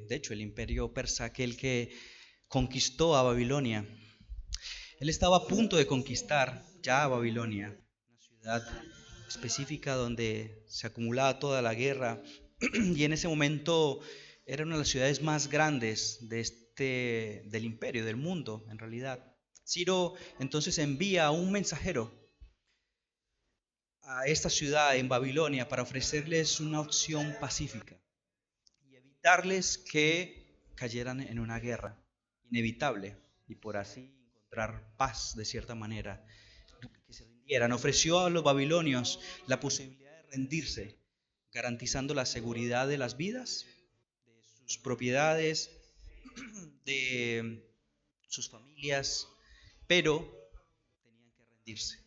de hecho, el imperio persa, aquel que conquistó a Babilonia. Él estaba a punto de conquistar ya a Babilonia, una ciudad específica donde se acumulaba toda la guerra y en ese momento era una de las ciudades más grandes del imperio, del mundo en realidad. Ciro entonces envía a un mensajero a esta ciudad en Babilonia para ofrecerles una opción pacífica y evitarles que cayeran en una guerra inevitable y por así encontrar paz de cierta manera, que se rindieran. Ofreció a los babilonios la posibilidad de rendirse, garantizando la seguridad de las vidas, de sus propiedades, de sus familias, pero tenían que rendirse.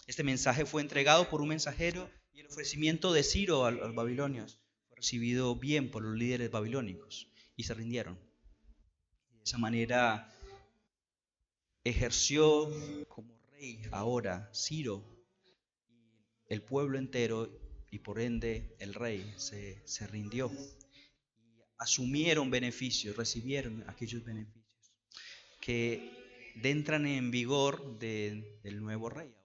Este mensaje fue entregado por un mensajero y el ofrecimiento de Ciro a los babilonios fue recibido bien por los líderes babilónicos y se rindieron. De esa manera ejerció como rey ahora Ciro, y el pueblo entero y por ende el rey se rindió y asumieron beneficios, recibieron aquellos beneficios que entran en vigor del nuevo rey ahora,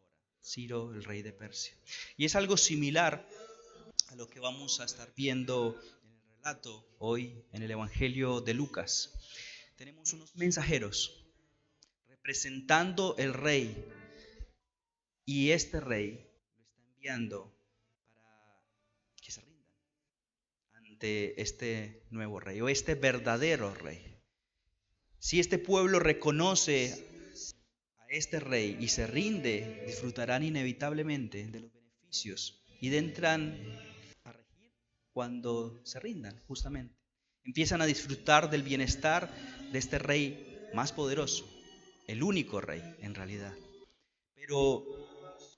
Ciro, el rey de Persia. Y es algo similar a lo que vamos a estar viendo en el relato hoy en el Evangelio de Lucas. Tenemos unos mensajeros representando el rey y este rey lo está enviando para que se rindan ante este nuevo rey o este verdadero rey. Si este pueblo reconoce a este rey y se rinde, disfrutarán inevitablemente de los beneficios y entran a regir cuando se rindan, justamente. Empiezan a disfrutar del bienestar de este rey más poderoso, el único rey en realidad. Pero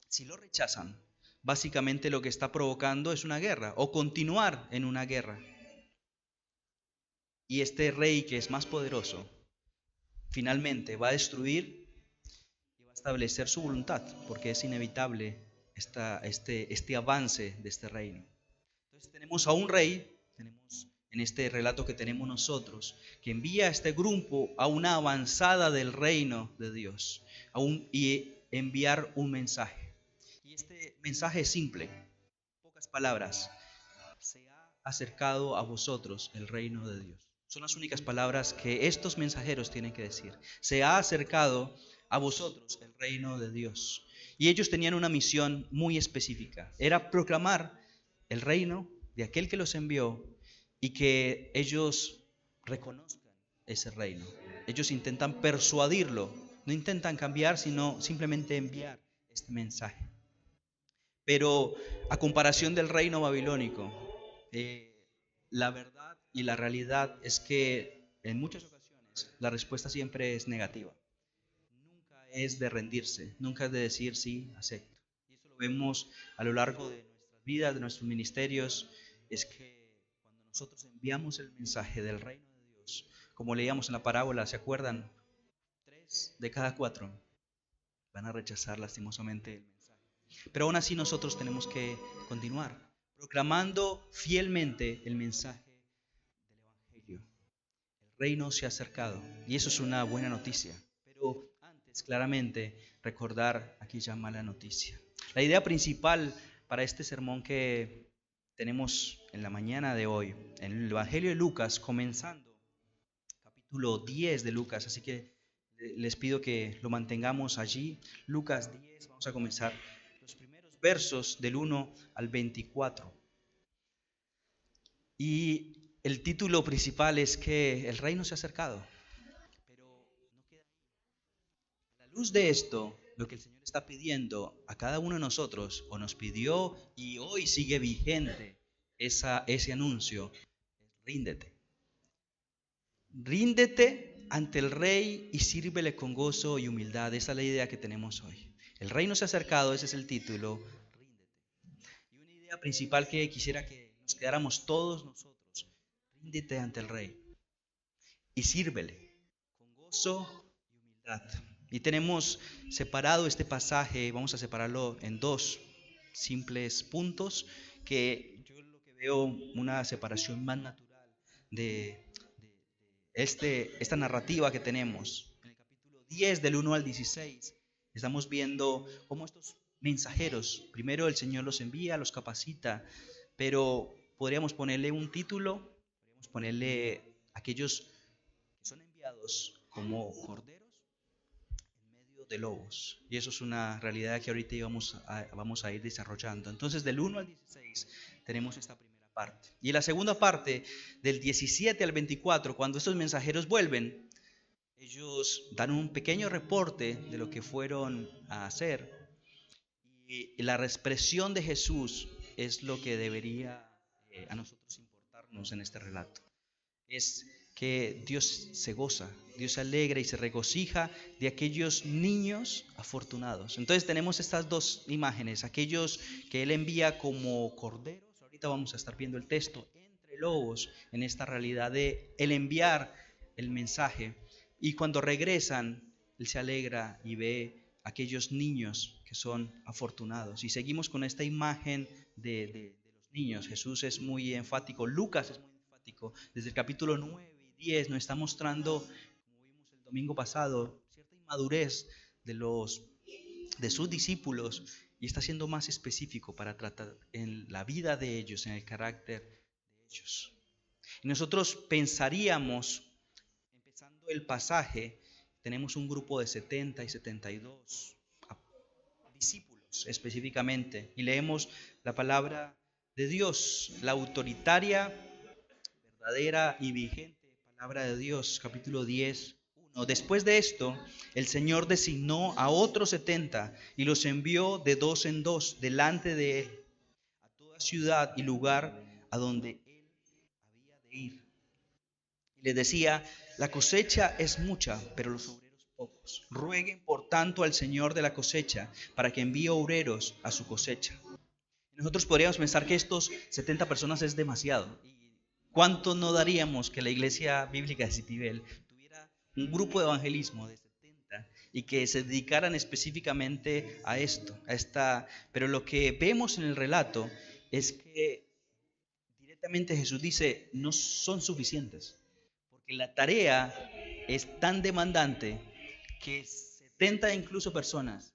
si lo rechazan, básicamente lo que está provocando es una guerra o continuar en una guerra. Y este rey que es más poderoso finalmente va a destruir y va a establecer su voluntad, porque es inevitable este avance de este reino. Entonces tenemos a un rey, tenemos en este relato que tenemos nosotros, que envía a este grupo a una avanzada del reino de Dios, y enviar un mensaje. Y este mensaje es simple, pocas palabras: se ha acercado a vosotros el reino de Dios. Son las únicas palabras que estos mensajeros tienen que decir. Se ha acercado a vosotros el reino de Dios. Y ellos tenían una misión muy específica. Era proclamar el reino de aquel que los envió y que ellos reconozcan ese reino. Ellos intentan persuadirlo, no intentan cambiar, sino simplemente enviar este mensaje. Pero a comparación del reino babilónico, la verdad y la realidad es que en muchas ocasiones la respuesta siempre es negativa. Nunca es de rendirse, nunca es de decir sí, acepto. Y eso lo vemos a lo largo de nuestras vidas, de nuestros ministerios, es que cuando nosotros enviamos el mensaje del reino de Dios, como leíamos en la parábola, ¿se acuerdan? 3 de cada 4 van a rechazar lastimosamente el mensaje. Pero aún así nosotros tenemos que continuar proclamando fielmente el mensaje del Evangelio. El reino se ha acercado y eso es una buena noticia. Pero antes, claramente, recordar aquella mala noticia. La idea principal para este sermón que tenemos en la mañana de hoy, en el Evangelio de Lucas, comenzando capítulo 10 de Lucas, así que les pido que lo mantengamos allí. Lucas 10, vamos a comenzar los primeros versos del 1 al 24. Y el título principal es que el reino se ha acercado. Pero no queda ahí. A la luz de esto, lo que el Señor está pidiendo a cada uno de nosotros, o nos pidió y hoy sigue vigente ese anuncio, es ríndete. Ríndete ante el Rey y sírvele con gozo y humildad. Esa es la idea que tenemos hoy. El reino se ha acercado, ese es el título, ríndete. Y una idea principal que quisiera que nos quedáramos todos nosotros: ríndete ante el Rey y sírvele con gozo y humildad. Y tenemos separado este pasaje, vamos a separarlo en dos simples puntos, que yo lo que veo una separación más natural esta narrativa que tenemos. En el capítulo 10, del 1 al 16, estamos viendo cómo estos mensajeros, primero el Señor los envía, los capacita, pero podríamos ponerle un título, podríamos ponerle aquellos que son enviados como corderos en medio de lobos. Y eso es una realidad que ahorita vamos a ir desarrollando. Entonces, del 1 al 16 tenemos esta primera parte. Y la segunda parte, del 17 al 24, cuando estos mensajeros vuelven, ellos dan un pequeño reporte de lo que fueron a hacer. Y la expresión de Jesús es lo que debería a nosotros importarnos en este relato. Es que Dios se goza, Dios se alegra y se regocija de aquellos niños afortunados. Entonces tenemos estas dos imágenes, aquellos que Él envía como corderos, ahorita vamos a estar viendo el texto, entre lobos, en esta realidad de el enviar el mensaje. Y cuando regresan, Él se alegra y ve aquellos niños que son afortunados. Y seguimos con esta imagen de los niños. Jesús es muy enfático, Lucas es muy enfático. Desde el capítulo 9 y 10 nos está mostrando, como vimos el domingo pasado, cierta inmadurez de sus discípulos y está siendo más específico para tratar en la vida de ellos, en el carácter de ellos. Y nosotros pensaríamos, empezando el pasaje, tenemos un grupo de 70 y 72 discípulos específicamente, y leemos la palabra de Dios, la autoritaria, verdadera y vigente palabra de Dios, capítulo 10. Después de esto, el Señor designó a otros 70 y los envió de dos en dos delante de él a toda ciudad y lugar a donde él había de ir. Y les decía, la cosecha es mucha, pero los obreros pocos. Rueguen por tanto al Señor de la cosecha para que envíe obreros a su cosecha. Nosotros podríamos pensar que estos 70 personas es demasiado. ¿Cuánto no daríamos que la iglesia bíblica de Citibel tuviera un grupo de evangelismo de 70 y que se dedicaran específicamente a esto, pero lo que vemos en el relato es que directamente Jesús dice, no son suficientes, porque la tarea es tan demandante que 70 incluso personas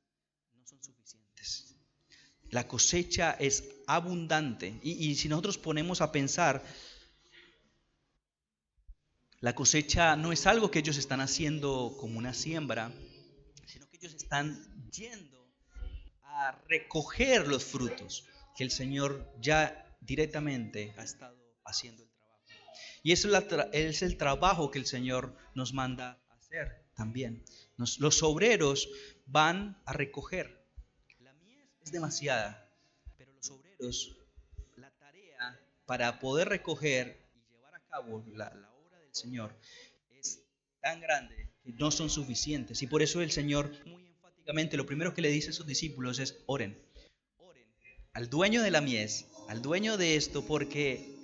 no son suficientes. La cosecha es abundante y si nosotros ponemos a pensar, la cosecha no es algo que ellos están haciendo como una siembra, sino que ellos están yendo a recoger los frutos que el Señor ya directamente ha estado haciendo el trabajo. Y eso es el trabajo que el Señor nos manda a hacer también. Los obreros van a recoger. La mies es demasiada, pero los obreros, la tarea para poder recoger y llevar a cabo la obra del Señor es tan grande que no son suficientes. Y por eso el Señor muy enfáticamente lo primero que le dice a sus discípulos es oren. Oren al dueño de la mies, al dueño de esto, porque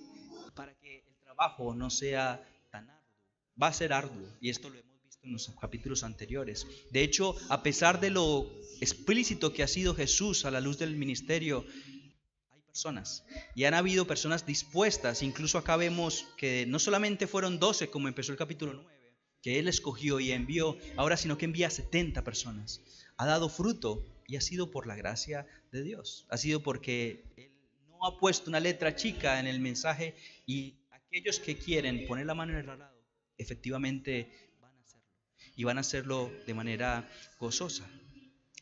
para que el trabajo no sea tan arduo, va a ser arduo. Y esto lo hemos visto en los capítulos anteriores. De hecho, a pesar de lo explícito que ha sido Jesús a la luz del ministerio, personas y han habido personas dispuestas. Incluso acá vemos que no solamente fueron 12 como empezó el capítulo 9 que él escogió y envió ahora, sino que envía 70 personas. Ha dado fruto y ha sido por la gracia de Dios, ha sido porque él no ha puesto una letra chica en el mensaje y aquellos que quieren poner la mano en el arado efectivamente van a hacerlo y van a hacerlo de manera gozosa.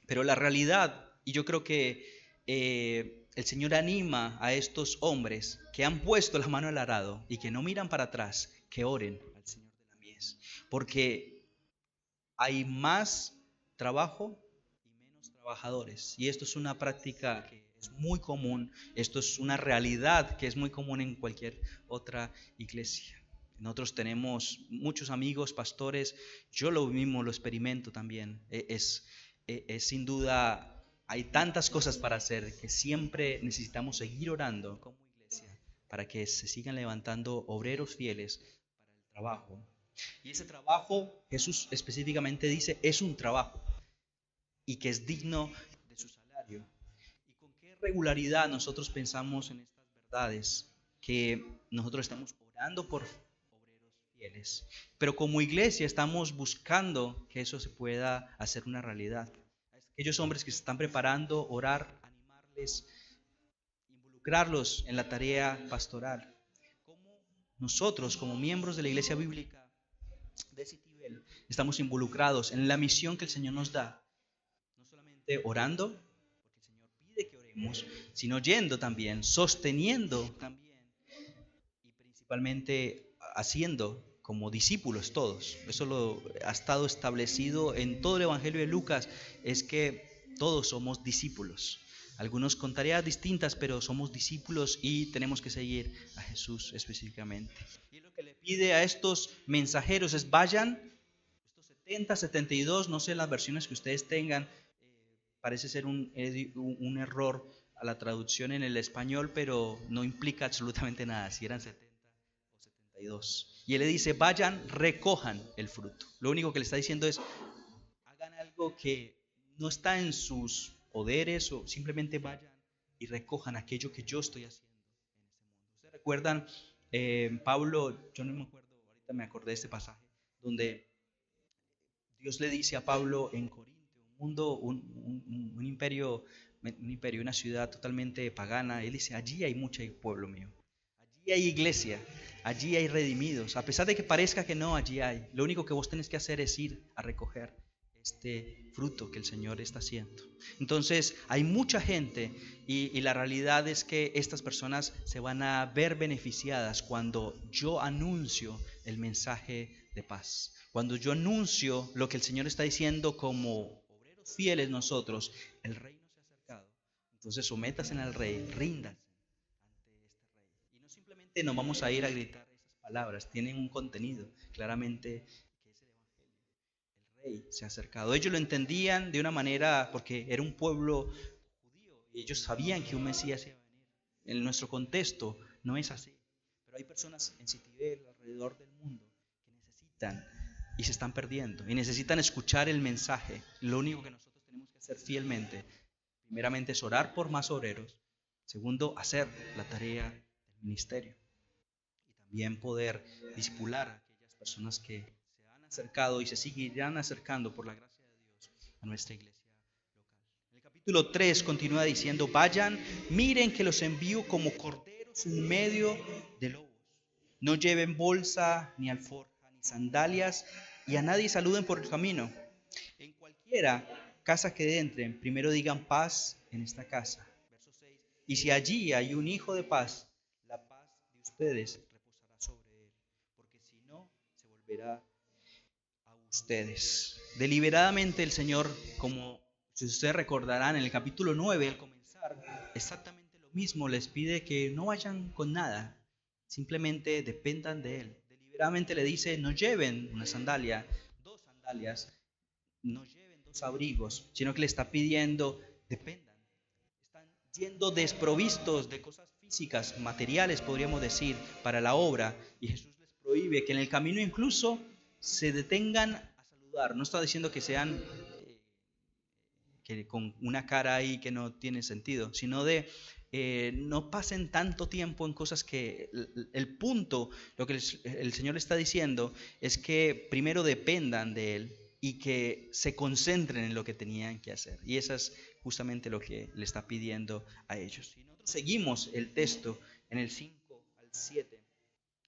Pero la realidad, y yo creo que el Señor anima a estos hombres que han puesto la mano al arado y que no miran para atrás, que oren al Señor de la mies. Porque hay más trabajo y menos trabajadores. Y esto es una práctica que es muy común, esto es una realidad que es muy común en cualquier otra iglesia. Nosotros tenemos muchos amigos, pastores, yo lo mismo lo experimento también. Es sin duda... Hay tantas cosas para hacer que siempre necesitamos seguir orando como iglesia para que se sigan levantando obreros fieles para el trabajo. Y ese trabajo, Jesús específicamente dice, es un trabajo y que es digno de su salario. ¿Y con qué regularidad nosotros pensamos en estas verdades? Que nosotros estamos orando por fieles. Pero como iglesia estamos buscando que eso se pueda hacer una realidad. Aquellos hombres que se están preparando, orar, animarles, involucrarlos en la tarea pastoral. Como nosotros, como miembros de la iglesia bíblica de Citibel, estamos involucrados en la misión que el Señor nos da. No solamente orando, porque el Señor pide que oremos, sino yendo también, sosteniendo también y principalmente haciendo como discípulos todos. Eso lo ha estado establecido en todo el Evangelio de Lucas, es que todos somos discípulos. Algunos con tareas distintas, pero somos discípulos y tenemos que seguir a Jesús específicamente. Y lo que le pide a estos mensajeros es vayan, estos 70, 72, no sé las versiones que ustedes tengan, parece ser un error a la traducción en el español, pero no implica absolutamente nada, si eran 70 o 72. Y él le dice, vayan, recojan el fruto. Lo único que le está diciendo es, hagan algo que no está en sus poderes, o simplemente vayan y recojan aquello que yo estoy haciendo en este mundo. ¿Ustedes recuerdan Pablo? Yo no me acuerdo, ahorita me acordé de este pasaje, donde Dios le dice a Pablo en Corinto, un imperio, una ciudad totalmente pagana. Él dice, allí hay mucho pueblo mío, allí hay iglesia, allí hay redimidos. A pesar de que parezca que no, allí hay. Lo único que vos tenés que hacer es ir a recoger este fruto que el Señor está haciendo. Entonces hay mucha gente y la realidad es que estas personas se van a ver beneficiadas cuando yo anuncio el mensaje de paz. Cuando yo anuncio lo que el Señor está diciendo como obreros fieles nosotros, el reino se ha acercado. Entonces sométanse al rey, ríndanse ante este rey. Y no simplemente nos vamos a ir a gritar esas palabras, tienen un contenido claramente que es el Evangelio. El rey se ha acercado. Ellos lo entendían de una manera porque era un pueblo judío y ellos sabían que un Mesías iba a venir. En nuestro contexto no es así. Pero hay personas en Citibel, alrededor del mundo, que necesitan y se están perdiendo y necesitan escuchar el mensaje. Lo único que nosotros tenemos que hacer fielmente, primeramente, es orar por más obreros. Segundo, hacer la tarea del ministerio y también poder discipular a aquellas personas que se han acercado y se seguirán acercando por la gracia de Dios a nuestra iglesia local. En el capítulo 3 continúa diciendo, vayan, miren que los envío como corderos en medio de lobos. No lleven bolsa, ni alforja, ni sandalias, y a nadie saluden por el camino. En cualquiera casa que entren, primero digan paz en esta casa. Verso 6. Y si allí hay un hijo de paz, la paz de ustedes reposará sobre él, porque si no, se volverá a ustedes. Deliberadamente el Señor, como si ustedes recordarán en el capítulo 9, al comenzar, exactamente lo mismo, les pide que no vayan con nada, simplemente dependan de Él. Deliberadamente le dice, no lleven una sandalia, dos sandalias, no lleven dos abrigos, sino que le está pidiendo, dependan. Están yendo desprovistos de cosas físicas, materiales, podríamos decir, para la obra, y Jesús les prohíbe que en el camino incluso se detengan a saludar. No está diciendo que sean que con una cara ahí que no tiene sentido, sino de no pasen tanto tiempo en cosas que el punto, lo que el Señor está diciendo es que primero dependan de Él y que se concentren en lo que tenían que hacer. Y eso es justamente lo que le está pidiendo a ellos. Si nosotros seguimos el texto en el 5 al 7,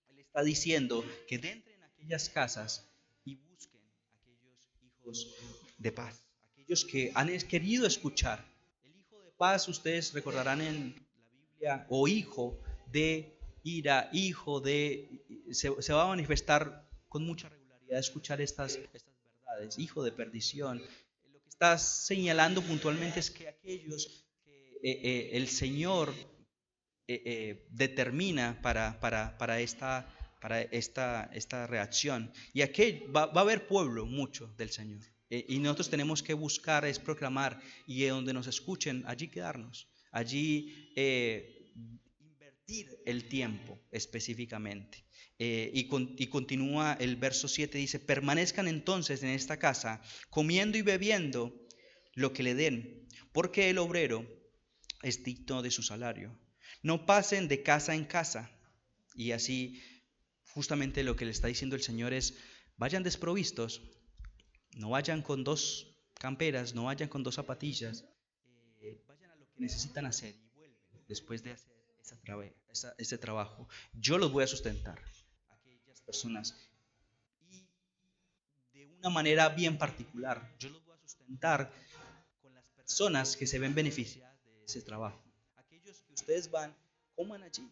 Él está diciendo que entren a aquellas casas y busquen a aquellos hijos de paz, aquellos que han querido escuchar. El hijo de paz, ustedes recordarán en la Biblia, o hijo de ira, hijo de... Se va a manifestar con mucha regularidad escuchar estas verdades, hijo de perdición. Lo que está señalando puntualmente es que aquellos que el Señor determina para esta reacción. Y aquí va a haber pueblo mucho del Señor. Y nosotros tenemos que buscar, es proclamar, y donde nos escuchen, allí quedarnos, allí invertir el tiempo específicamente. Y continúa el verso 7, dice, permanezcan entonces en esta casa, comiendo y bebiendo lo que le den, porque el obrero es digno de su salario. No pasen de casa en casa. Y así justamente lo que le está diciendo el Señor es, vayan desprovistos, no vayan con 2 camperas, no vayan con 2 zapatillas, vayan a lo que necesitan hacer y vuelven después de hacer ese trabajo. Yo los voy a sustentar, aquellas personas, y de una manera bien particular, yo los voy a sustentar con las personas que se ven beneficiadas de ese trabajo. Aquellos que ustedes van, coman allí.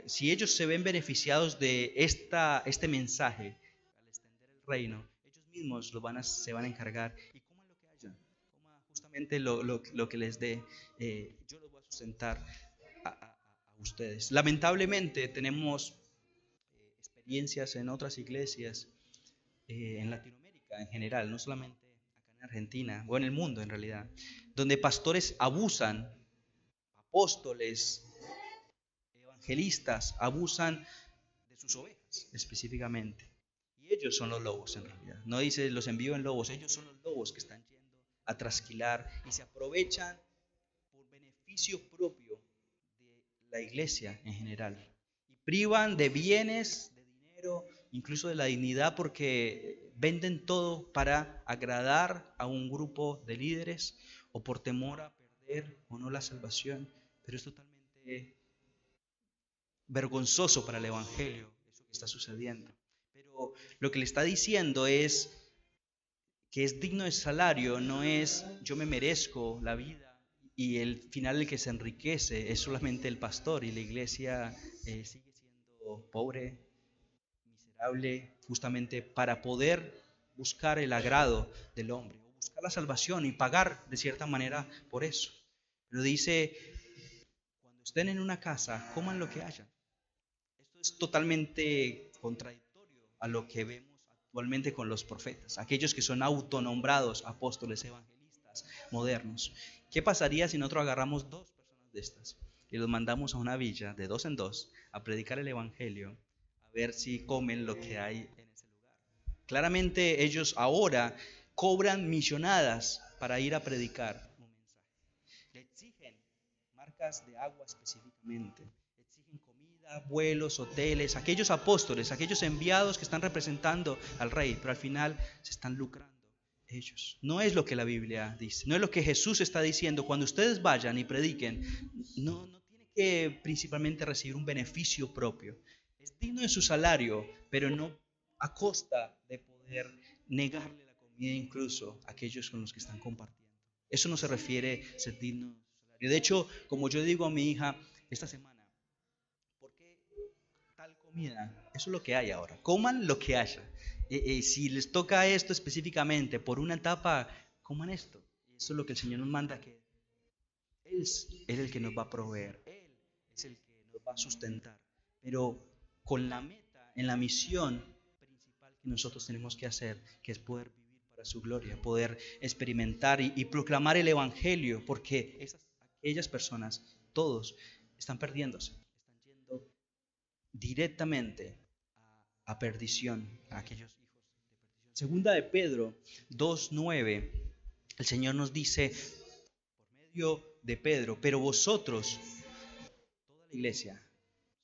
Si ellos se ven beneficiados de este mensaje al extender el reino, ellos mismos se van a encargar y coman lo que haya, coman justamente lo que les dé. Yo los voy a sustentar a ustedes. Lamentablemente tenemos experiencias en otras iglesias, en Latinoamérica en general, no solamente acá en Argentina o en el mundo en realidad, donde pastores abusan, apóstoles, evangelistas abusan de sus ovejas específicamente. Y ellos son los lobos en realidad. No dice los envío en lobos, ellos son los lobos que están yendo a trasquilar y se aprovechan por beneficio propio de la iglesia en general. Y privan de bienes, de dinero, incluso de la dignidad, porque venden todo para agradar a un grupo de líderes o por temor a perder o no la salvación. Pero es totalmente vergonzoso para el Evangelio eso que está sucediendo. Pero lo que le está diciendo es que es digno de salario, no es yo me merezco la vida y el final el que se enriquece es solamente el pastor y la iglesia sigue siendo pobre, miserable, justamente para poder buscar el agrado del hombre, o buscar la salvación y pagar de cierta manera por eso. Pero dice, cuando estén en una casa, coman lo que haya. Esto es totalmente contradictorio a lo que vemos actualmente con los profetas, aquellos que son autonombrados apóstoles evangelistas modernos. ¿Qué pasaría si nosotros agarramos 2 personas de estas y los mandamos a una villa de 2 en 2 a predicar el evangelio, a ver si comen lo que hay en ese lugar? Claramente ellos ahora cobran millonadas para ir a predicar un mensaje. Le exigen marcas de agua específicamente, exigen comida, vuelos, hoteles, aquellos apóstoles, aquellos enviados que están representando al rey, pero al final se están lucrando ellos. No es lo que la Biblia dice, no es lo que Jesús está diciendo. Cuando ustedes vayan y prediquen, no tiene que principalmente recibir un beneficio propio. Es digno de su salario, pero no a costa de poder negarle la comida incluso a aquellos con los que están compartiendo. Eso no se refiere a ser digno de su salario. De hecho, como yo digo a mi hija esta semana, ¿por qué tal comida? Eso es lo que hay ahora. Coman lo que haya. Si les toca esto específicamente por una etapa, coman esto. Eso es lo que el Señor nos manda, que Él es el que nos va a proveer. Él es el que nos va a sustentar. Pero con la meta, en la misión principal que nosotros tenemos que hacer, que es poder vivir para su gloria, poder experimentar y proclamar el Evangelio, porque aquellas personas, todos, están perdiéndose, están yendo directamente a perdición, a aquellos hijos de perdición. Segunda de Pedro 2:9, el Señor nos dice por medio de Pedro, pero vosotros, toda la iglesia,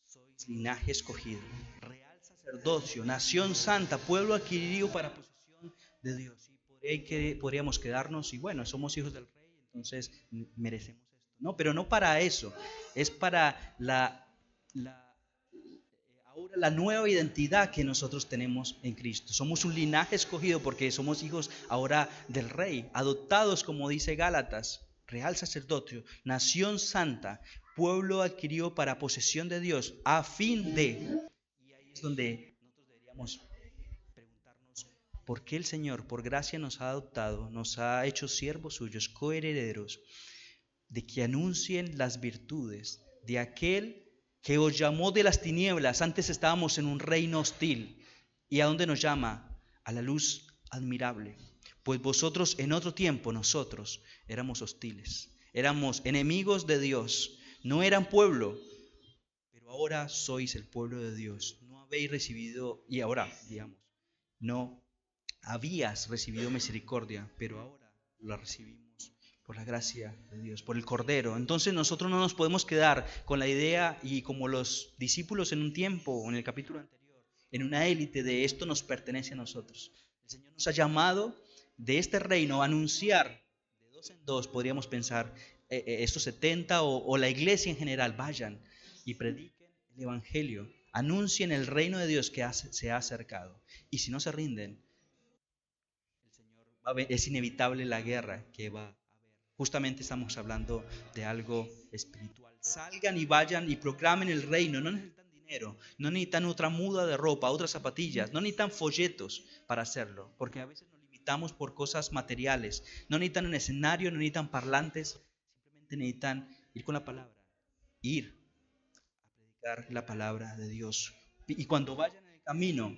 sois linaje escogido, real sacerdocio, nación santa, pueblo adquirido para posesión de Dios. Y podríamos quedarnos y bueno, somos hijos del rey, entonces merecemos esto. No, pero no para eso, es para ahora la nueva identidad que nosotros tenemos en Cristo. Somos un linaje escogido porque somos hijos ahora del Rey, adoptados como dice Gálatas, real sacerdocio, nación santa, pueblo adquirido para posesión de Dios, a fin de... Y ahí es donde nosotros deberíamos preguntarnos, ¿por qué el Señor, por gracia, nos ha adoptado, nos ha hecho siervos suyos, coherederos, de que anuncien las virtudes de aquel que os llamó de las tinieblas? Antes estábamos en un reino hostil. ¿Y a dónde nos llama? A la luz admirable. Pues vosotros en otro tiempo, nosotros éramos hostiles, éramos enemigos de Dios, no eran pueblo, pero ahora sois el pueblo de Dios. No habéis recibido, y ahora, digamos, no habías recibido misericordia, pero ahora la recibimos por la gracia de Dios, por el Cordero. Entonces nosotros no nos podemos quedar con la idea y como los discípulos en un tiempo, en el capítulo anterior, en una élite de esto nos pertenece a nosotros. El Señor nos ha llamado de este reino a anunciar, de dos en dos podríamos pensar, estos 70 o la iglesia en general, vayan y prediquen el Evangelio, anuncien el reino de Dios que se ha acercado. Y si no se rinden, el Señor es inevitable la guerra que va a haber. Justamente estamos hablando de algo espiritual. Salgan y vayan y proclamen el reino. No necesitan dinero, no necesitan otra muda de ropa, otras zapatillas, no necesitan folletos para hacerlo, porque a veces nos limitamos por cosas materiales. No necesitan un escenario, no necesitan parlantes, simplemente necesitan ir con la palabra, ir a predicar la palabra de Dios. Y cuando vayan en el camino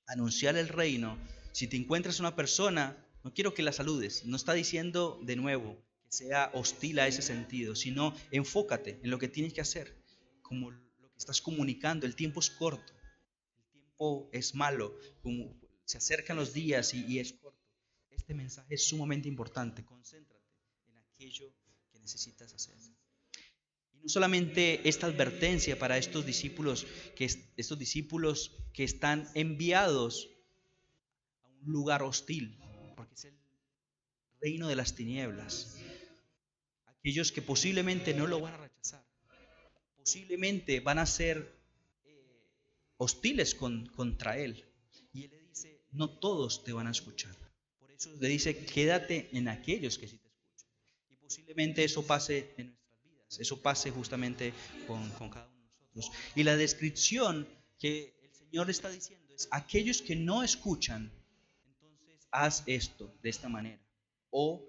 a anunciar el reino, si te encuentras una persona, no quiero que la saludes, no está diciendo de nuevo que sea hostil a ese sentido, sino enfócate en lo que tienes que hacer, como lo que estás comunicando. El tiempo es corto, el tiempo es malo, como se acercan los días y es corto. Este mensaje es sumamente importante, concéntrate en aquello que necesitas hacer. Y no solamente esta advertencia para estos discípulos que están enviados a un lugar hostil, porque es el reino de las tinieblas. Aquellos que posiblemente no lo van a rechazar, posiblemente van a ser hostiles contra él. Y él le dice, no todos te van a escuchar. Por eso le dice, quédate en aquellos que sí te escuchan. Y posiblemente eso pase en nuestras vidas, eso pase justamente con cada uno de nosotros. Y la descripción que el Señor está diciendo es, aquellos que no escuchan, entonces haz esto de esta manera. O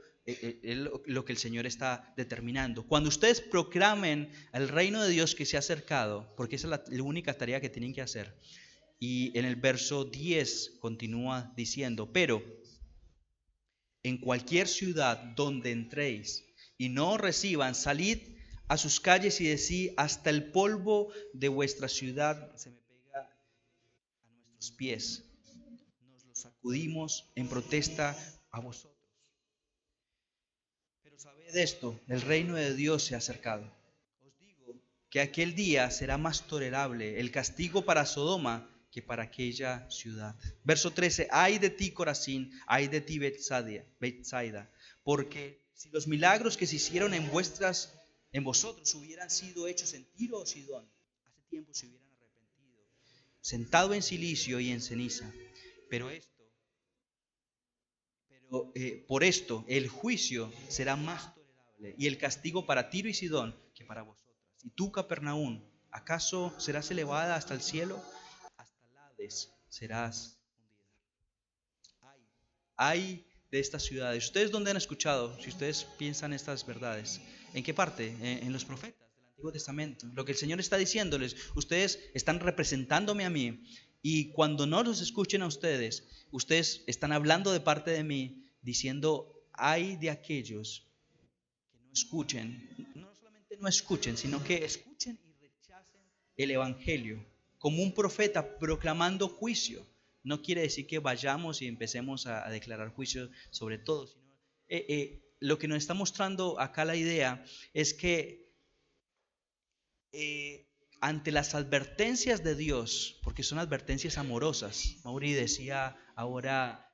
lo que el Señor está determinando. Cuando ustedes proclamen el reino de Dios que se ha acercado, porque esa es la única tarea que tienen que hacer. Y en el verso 10 continúa diciendo, pero en cualquier ciudad donde entréis y no os reciban, salid a sus calles y decid, hasta el polvo de vuestra ciudad se me pega a nuestros pies. Nos lo sacudimos en protesta a vosotros. Pero sabed esto, el reino de Dios se ha acercado. Os digo que aquel día será más tolerable el castigo para Sodoma que para aquella ciudad. Verso 13, ay de ti Corazín, ay de ti Betsaida, porque si los milagros que se hicieron en vosotros hubieran sido hechos en Tiro o Sidón, hace tiempo se hubieran arrepentido, sentado en silicio y en ceniza. Pero por esto el juicio será más tolerable y el castigo para Tiro y Sidón que para vosotras. Y tú, Capernaum, ¿acaso serás elevada hasta el cielo? Hasta el Hades serás hundida. Ay de estas ciudades. ¿Ustedes dónde han escuchado? Si ustedes piensan estas verdades, ¿en qué parte? En los profetas del Antiguo Testamento. Lo que el Señor está diciéndoles, ustedes están representándome a mí. Y cuando no los escuchen a ustedes, ustedes están hablando de parte de mí, diciendo, ay de aquellos que no escuchen, no solamente no escuchen, sino que escuchen y rechacen el Evangelio, como un profeta proclamando juicio. No quiere decir que vayamos y empecemos a declarar juicio sobre todo, sino lo que nos está mostrando acá la idea es que ante las advertencias de Dios, porque son advertencias amorosas, Mauri decía ahora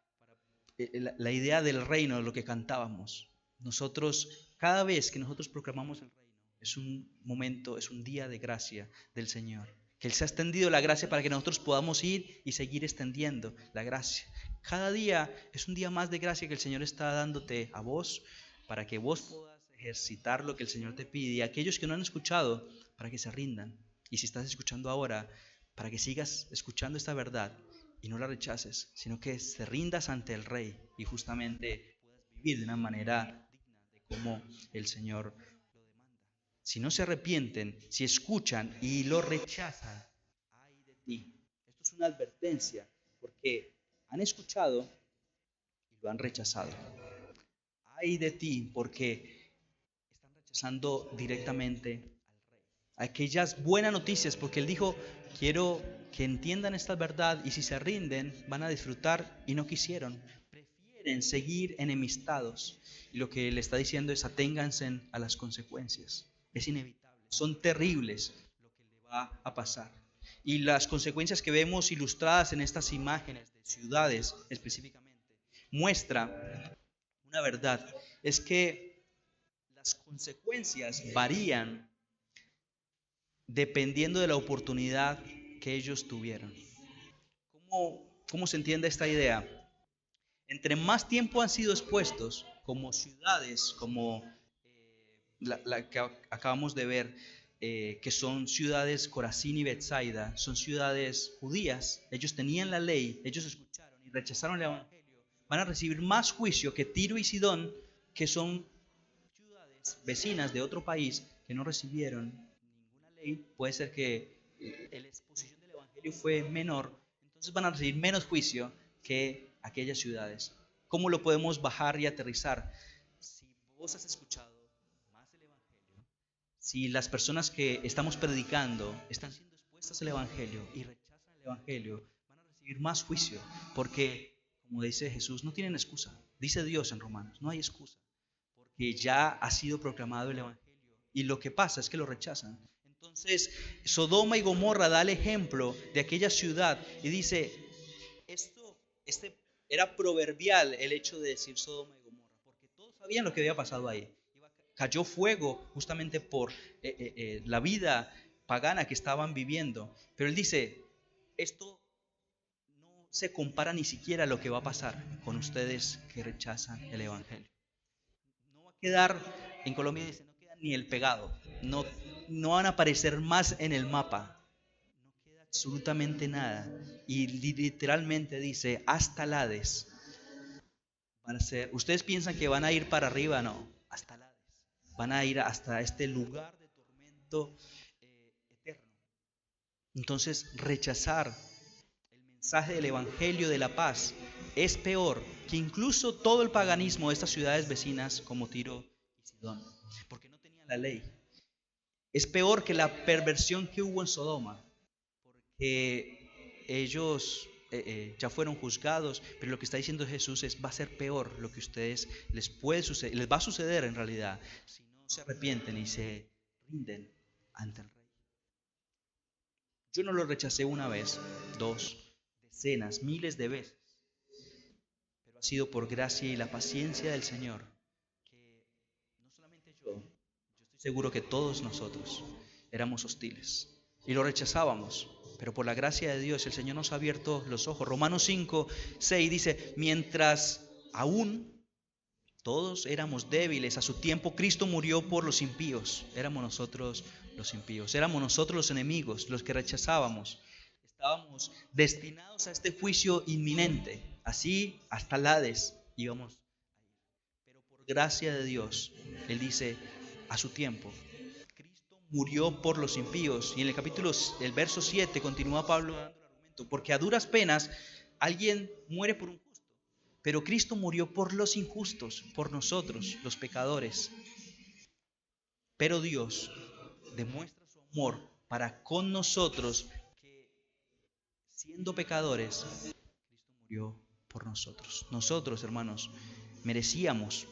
la idea del reino, lo que cantábamos. Nosotros, cada vez que nosotros proclamamos el reino, es un momento, es un día de gracia del Señor. Que Él se ha extendido la gracia para que nosotros podamos ir y seguir extendiendo la gracia. Cada día es un día más de gracia que el Señor está dándote a vos, para que vos puedas ejercitar lo que el Señor te pide. Y aquellos que no han escuchado, para que se rindan. Y si estás escuchando ahora, para que sigas escuchando esta verdad y no la rechaces, sino que te rindas ante el Rey y justamente puedas vivir de una manera digna de como el Señor lo demanda. Si no se arrepienten, si escuchan y lo rechazan, ay de ti. Esto es una advertencia porque han escuchado y lo han rechazado. Ay de ti porque están rechazando directamente aquellas buenas noticias, porque Él dijo, quiero que entiendan esta verdad y si se rinden van a disfrutar y no quisieron. Prefieren prefieren seguir enemistados. Y lo que le está diciendo es aténganse a las consecuencias. Es inevitable, son terribles lo que le va a pasar. Y las consecuencias que vemos ilustradas en estas imágenes de ciudades específicamente muestra una verdad. Es que las consecuencias varían dependiendo de la oportunidad que ellos tuvieron. ¿Cómo se entiende esta idea? Entre más tiempo han sido expuestos como ciudades, como la que acabamos de ver, que son ciudades Corazín y Betsaida, son ciudades judías, ellos tenían la ley, ellos escucharon y rechazaron el evangelio, van a recibir más juicio que Tiro y Sidón, que son ciudades vecinas de otro país que no recibieron ninguna ley. Puede ser que la exposición del evangelio fue menor, entonces van a recibir menos juicio que aquellas ciudades. ¿Cómo lo podemos bajar y aterrizar? Si vos has escuchado más el evangelio, si las personas que estamos predicando están siendo expuestas al evangelio y rechazan el evangelio, van a recibir más juicio, porque, como dice Jesús, no tienen excusa. Dice Dios en Romanos, no hay excusa, porque ya ha sido proclamado el evangelio y lo que pasa es que lo rechazan. Entonces, Sodoma y Gomorra da el ejemplo de aquella ciudad y dice, era proverbial el hecho de decir Sodoma y Gomorra, porque todos sabían lo que había pasado ahí. Cayó fuego justamente por la vida pagana que estaban viviendo. Pero él dice, esto no se compara ni siquiera a lo que va a pasar con ustedes que rechazan el evangelio. No va a quedar, en Colombia dice, no queda ni el pegado, no van a aparecer más en el mapa, no queda absolutamente nada. Y literalmente dice, hasta el Hades van a ser. ¿Ustedes piensan que van a ir para arriba? No, hasta el Hades. Van a ir hasta este lugar de tormento eterno. Entonces, rechazar el mensaje del evangelio de la paz es peor que incluso todo el paganismo de estas ciudades vecinas como Tiro y Sidón, porque no tenían la ley. Es peor que la perversión que hubo en Sodoma, porque ellos ya fueron juzgados, pero lo que está diciendo Jesús es, va a ser peor lo que a ustedes les va a suceder en realidad, si no se arrepienten y se rinden ante el Rey. Yo no lo rechacé una vez, dos, decenas, miles de veces, pero ha sido por gracia y la paciencia del Señor que no solamente yo estoy seguro que todos nosotros éramos hostiles y lo rechazábamos, pero por la gracia de Dios el Señor nos ha abierto los ojos. Romanos 5:6 dice, mientras aún todos éramos débiles, a su tiempo Cristo murió por los impíos. Éramos nosotros los impíos, éramos nosotros los enemigos, los que rechazábamos. Estábamos destinados a este juicio inminente, así hasta el Hades íbamos a ir. Pero por gracia de Dios, Él dice, a su tiempo, Cristo murió por los impíos. Y en el verso 7 continúa Pablo dando el argumento, porque a duras penas alguien muere por un justo, pero Cristo murió por los injustos, por nosotros, los pecadores. Pero Dios demuestra su amor para con nosotros, que siendo pecadores, Cristo murió por nosotros. Nosotros, hermanos, merecíamos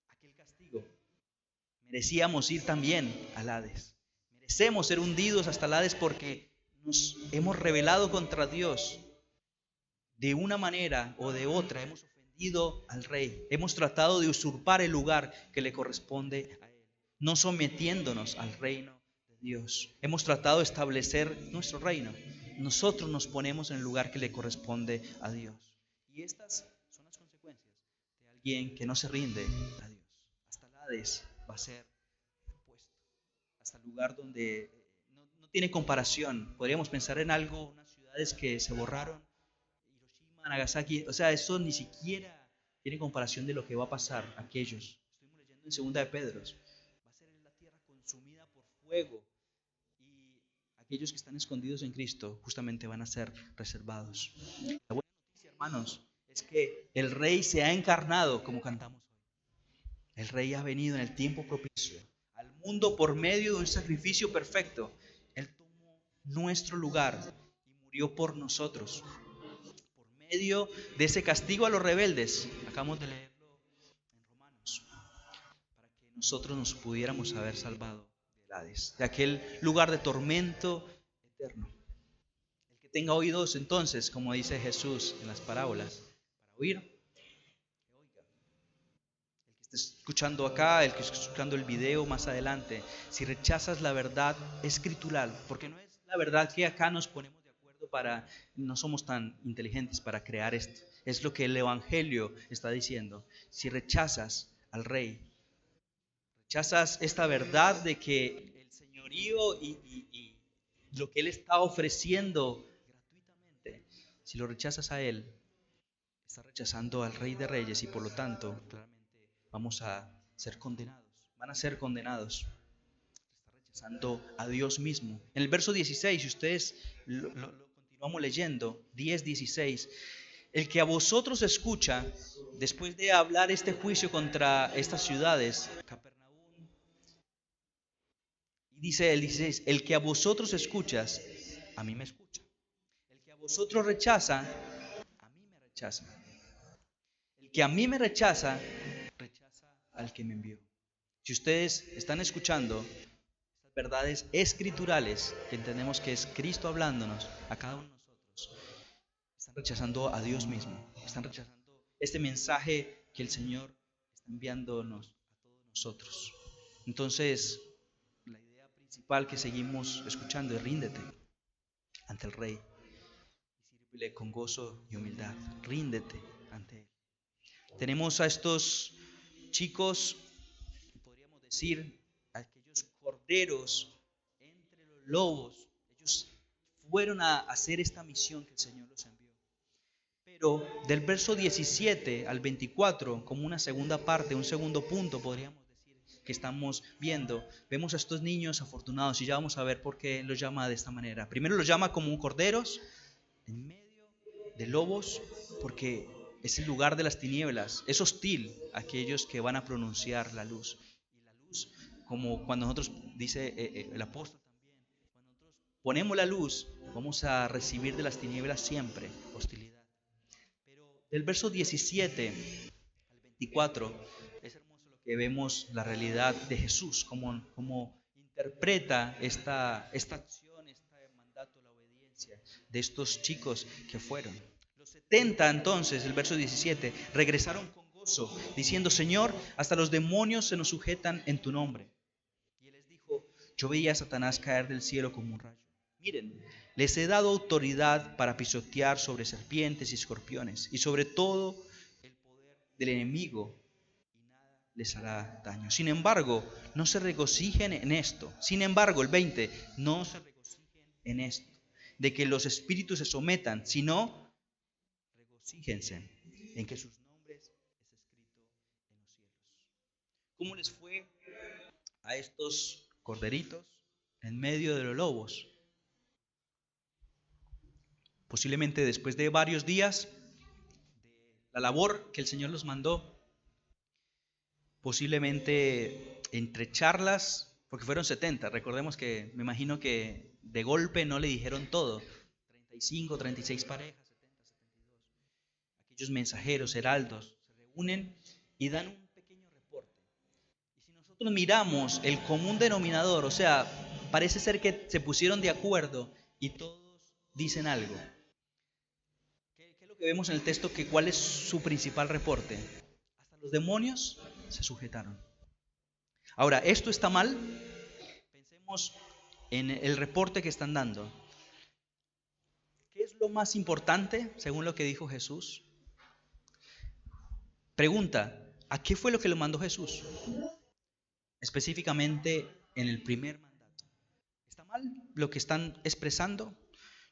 aquel castigo. Merecíamos ir también al Hades. Merecemos ser hundidos hasta el Hades porque nos hemos rebelado contra Dios. De una manera o de otra hemos ofendido al Rey. Hemos tratado de usurpar el lugar que le corresponde a Él, no sometiéndonos al reino de Dios. Hemos tratado de establecer nuestro reino. Nosotros nos ponemos en el lugar que le corresponde a Dios. Y estas son las consecuencias de alguien que no se rinde a Dios. Hasta el Hades va a ser puesto, hasta el lugar donde no tiene comparación. Podríamos pensar en algo, unas ciudades que se borraron, Hiroshima, Nagasaki, o sea, eso ni siquiera tiene comparación de lo que va a pasar a aquellos. Estuvimos leyendo en Segunda de Pedro, va a ser la tierra consumida por fuego y aquellos que están escondidos en Cristo justamente van a ser reservados. La buena noticia, hermanos, es que el Rey se ha encarnado, como cantamos hoy. El Rey ha venido en el tiempo propicio al mundo por medio de un sacrificio perfecto. Él tomó nuestro lugar y murió por nosotros. Por medio de ese castigo a los rebeldes. Acabamos de leerlo en Romanos, para que nosotros nos pudiéramos haber salvado del Hades, de aquel lugar de tormento eterno. El que tenga oídos, entonces, como dice Jesús en las parábolas, para oír, que oiga. El que esté escuchando acá, el que esté escuchando el video más adelante, si rechazas la verdad escritural, porque no es la verdad que acá nos ponemos de acuerdo para, no somos tan inteligentes para crear esto, es lo que el Evangelio está diciendo. Si rechazas al Rey, rechazas esta verdad de que el señorío y lo que Él está ofreciendo gratuitamente, si lo rechazas a Él, estás rechazando al Rey de Reyes y por lo tanto, claramente vamos a ser condenados, van a ser condenados. Está rechazando a Dios mismo. En el verso 16, si ustedes lo continuamos leyendo, 10:16, el que a vosotros escucha, después de hablar este juicio contra estas ciudades, Capernaum, y dice el 16, el que a vosotros escuchas, a mí me escucha. El que a vosotros rechaza, a mí me rechaza. El que a mí me rechaza, rechaza al que me envió. Si ustedes están escuchando estas verdades escriturales, que entendemos que es Cristo hablándonos a cada uno de nosotros, están rechazando a Dios mismo, están rechazando este mensaje que el Señor está enviándonos a todos nosotros. Entonces, la idea principal que seguimos escuchando es ríndete ante el Rey y sírvele con gozo y humildad. Ríndete ante Él. Tenemos a estos chicos, podríamos decir, aquellos corderos entre los lobos. Ellos fueron a hacer esta misión que el Señor los envió. Pero del verso 17 al 24, como una segunda parte, un segundo punto, podríamos decir que estamos viendo, vemos a estos niños afortunados y ya vamos a ver por qué los llama de esta manera. Primero los llama como corderos en medio de lobos, porque es el lugar de las tinieblas, es hostil a aquellos que van a pronunciar la luz. Y la luz, como cuando nosotros, dice el apóstol también, cuando nosotros ponemos la luz, vamos a recibir de las tinieblas siempre hostilidad. Pero del verso 17 al 24, es hermoso lo que vemos, la realidad de Jesús, como interpreta esta acción, este mandato, la obediencia de estos chicos que fueron. 70 entonces, el verso 17, regresaron con gozo, diciendo, Señor, hasta los demonios se nos sujetan en tu nombre. Y él les dijo, yo veía a Satanás caer del cielo como un rayo. Miren, les he dado autoridad para pisotear sobre serpientes y escorpiones y sobre todo el poder del enemigo y nada les hará daño. Sin embargo, no se regocijen en esto. Sin embargo, el 20, no se regocijen en esto, de que los espíritus se sometan, sino regocíjense en que sus nombres es escrito en los cielos. ¿Cómo les fue a estos corderitos en medio de los lobos? Posiblemente después de varios días de la labor que el Señor los mandó, posiblemente entre charlas, porque fueron 70, recordemos que me imagino que de golpe no le dijeron todo, 35, 36 parejas. Aquellos mensajeros, heraldos, se reúnen y dan un pequeño reporte. Y si nosotros miramos el común denominador, o sea, parece ser que se pusieron de acuerdo y todos dicen algo. ¿Qué es lo que vemos en el texto? ¿Cuál es su principal reporte? Hasta los demonios se sujetaron. Ahora, ¿esto está mal? Pensemos en el reporte que están dando. ¿Qué es lo más importante según lo que dijo Jesús? Pregunta, ¿a qué fue lo que le mandó Jesús? Específicamente en el primer mandato. ¿Está mal lo que están expresando?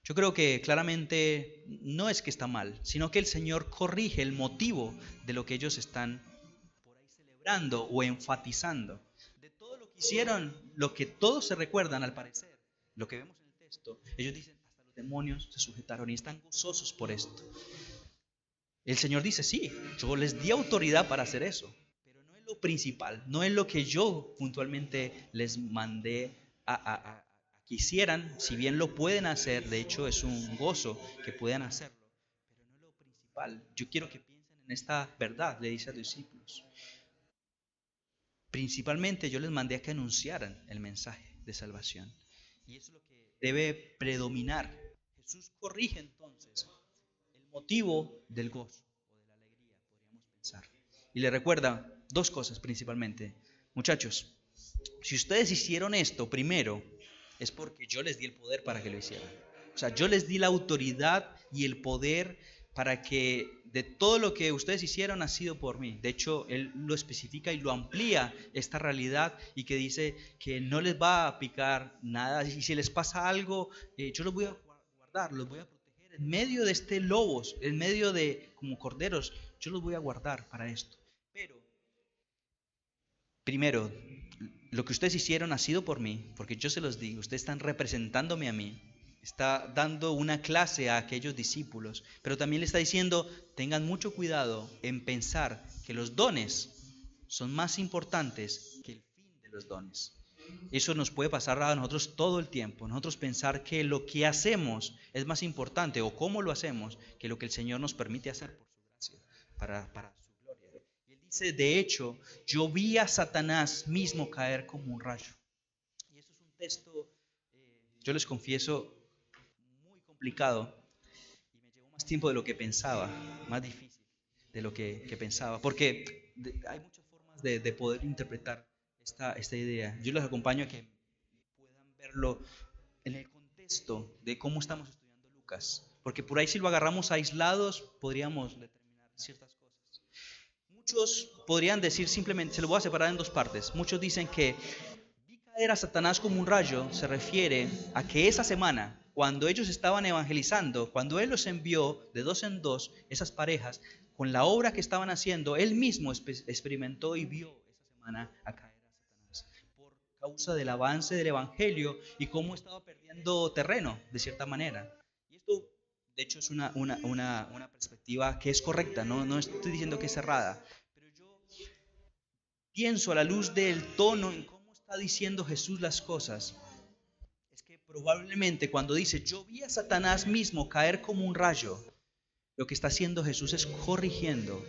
Yo creo que claramente no es que está mal, sino que el Señor corrige el motivo de lo que ellos están por ahí celebrando o enfatizando. De todo lo que hicieron, lo que todos se recuerdan al parecer, lo que vemos en el texto, ellos dicen, hasta los demonios se sujetaron y están gozosos por esto. El Señor dice, sí, yo les di autoridad para hacer eso, pero no es lo principal, no es lo que yo puntualmente les mandé a que hicieran, si bien lo pueden hacer, de hecho es un gozo que puedan hacerlo, pero no es lo principal. Yo quiero que piensen en esta verdad, le dice a los discípulos. Principalmente yo les mandé a que anunciaran el mensaje de salvación. Y eso es lo que debe predominar. Jesús corrige entonces el motivo del gozo o de la alegría, podríamos pensar. Y le recuerda dos cosas principalmente. Muchachos, si ustedes hicieron esto primero, es porque yo les di el poder para que lo hicieran. O sea, yo les di la autoridad y el poder para que de todo lo que ustedes hicieron ha sido por mí. De hecho, Él lo especifica y lo amplía esta realidad y que dice que no les va a picar nada. Y si les pasa algo, yo los voy a guardar, los voy a proteger. En medio de este lobos, en medio de como corderos, yo los voy a guardar para esto. Pero, primero, lo que ustedes hicieron ha sido por mí, porque yo se los di. Ustedes están representándome a mí. Está dando una clase a aquellos discípulos, pero también le está diciendo, tengan mucho cuidado en pensar que los dones son más importantes que el fin de los dones. Eso nos puede pasar a nosotros todo el tiempo, nosotros pensar que lo que hacemos es más importante o cómo lo hacemos que lo que el Señor nos permite hacer por su gracia, para su gloria. Y él dice, de hecho, yo vi a Satanás mismo caer como un rayo. Y eso es un texto, yo les confieso, complicado y me llevó más tiempo de lo que pensaba, más difícil de lo que pensaba, porque hay muchas formas de poder interpretar esta idea. Yo les acompaño a que puedan verlo en el contexto de cómo estamos estudiando Lucas, porque por ahí si lo agarramos aislados podríamos determinar ciertas cosas. Muchos podrían decir simplemente, se lo voy a separar en dos partes, muchos dicen que vi caer a Satanás como un rayo, se refiere a que esa semana, cuando ellos estaban evangelizando, cuando Él los envió de dos en dos, esas parejas, con la obra que estaban haciendo, Él mismo experimentó y vio esa semana a caer a Satanás por causa del avance del Evangelio y cómo estaba perdiendo terreno, de cierta manera. Y esto, de hecho, es una perspectiva que es correcta, no estoy diciendo que es errada, pero yo pienso a la luz del tono en cómo está diciendo Jesús las cosas, es que probablemente cuando dice, yo vi a Satanás mismo caer como un rayo, lo que está haciendo Jesús es corrigiendo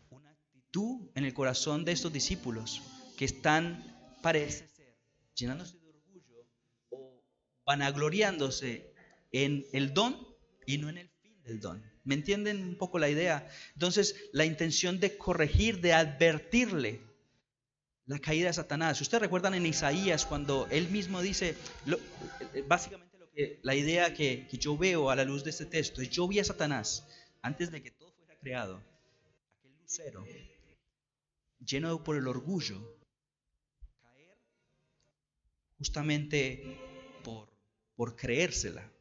una actitud en el corazón de estos discípulos que están, parece ser, llenándose de orgullo o vanagloriándose en el don y no en el fin del don. ¿Me entienden un poco la idea? Entonces, la intención de corregir, de advertirle la caída de Satanás. Ustedes recuerdan en Isaías cuando él mismo dice, básicamente la idea que yo veo a la luz de este texto es, yo vi a Satanás antes de que todo fuera creado, aquel lucero lleno por el orgullo, caer justamente por creérsela.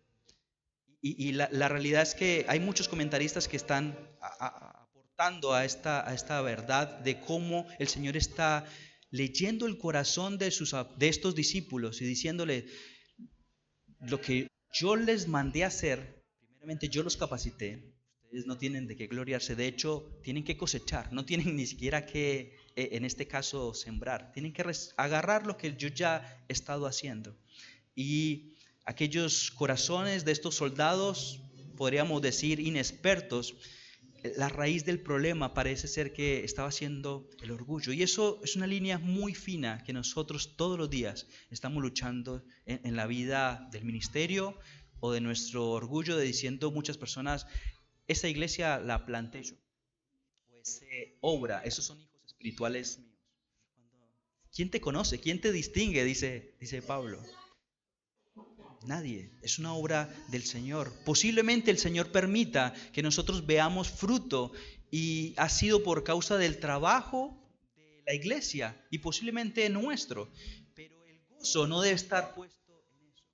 Y la realidad es que hay muchos comentaristas que están aportando a esta verdad de cómo el Señor está leyendo el corazón de estos discípulos y diciéndole, lo que yo les mandé a hacer, primeramente yo los capacité, ustedes no tienen de qué gloriarse, de hecho tienen que cosechar, no tienen ni siquiera que, en este caso, sembrar, tienen que agarrar lo que yo ya he estado haciendo. Y aquellos corazones de estos soldados, podríamos decir inexpertos, la raíz del problema parece ser que estaba siendo el orgullo. Y eso es una línea muy fina que nosotros todos los días estamos luchando en la vida del ministerio o de nuestro orgullo, de diciendo muchas personas, esa iglesia la planté yo, o esa obra, esos son hijos espirituales míos. ¿Quién te conoce? ¿Quién te distingue? Dice Pablo. Nadie, es una obra del Señor. Posiblemente el Señor permita que nosotros veamos fruto y ha sido por causa del trabajo de la iglesia y posiblemente nuestro, pero el gozo no debe estar puesto en eso.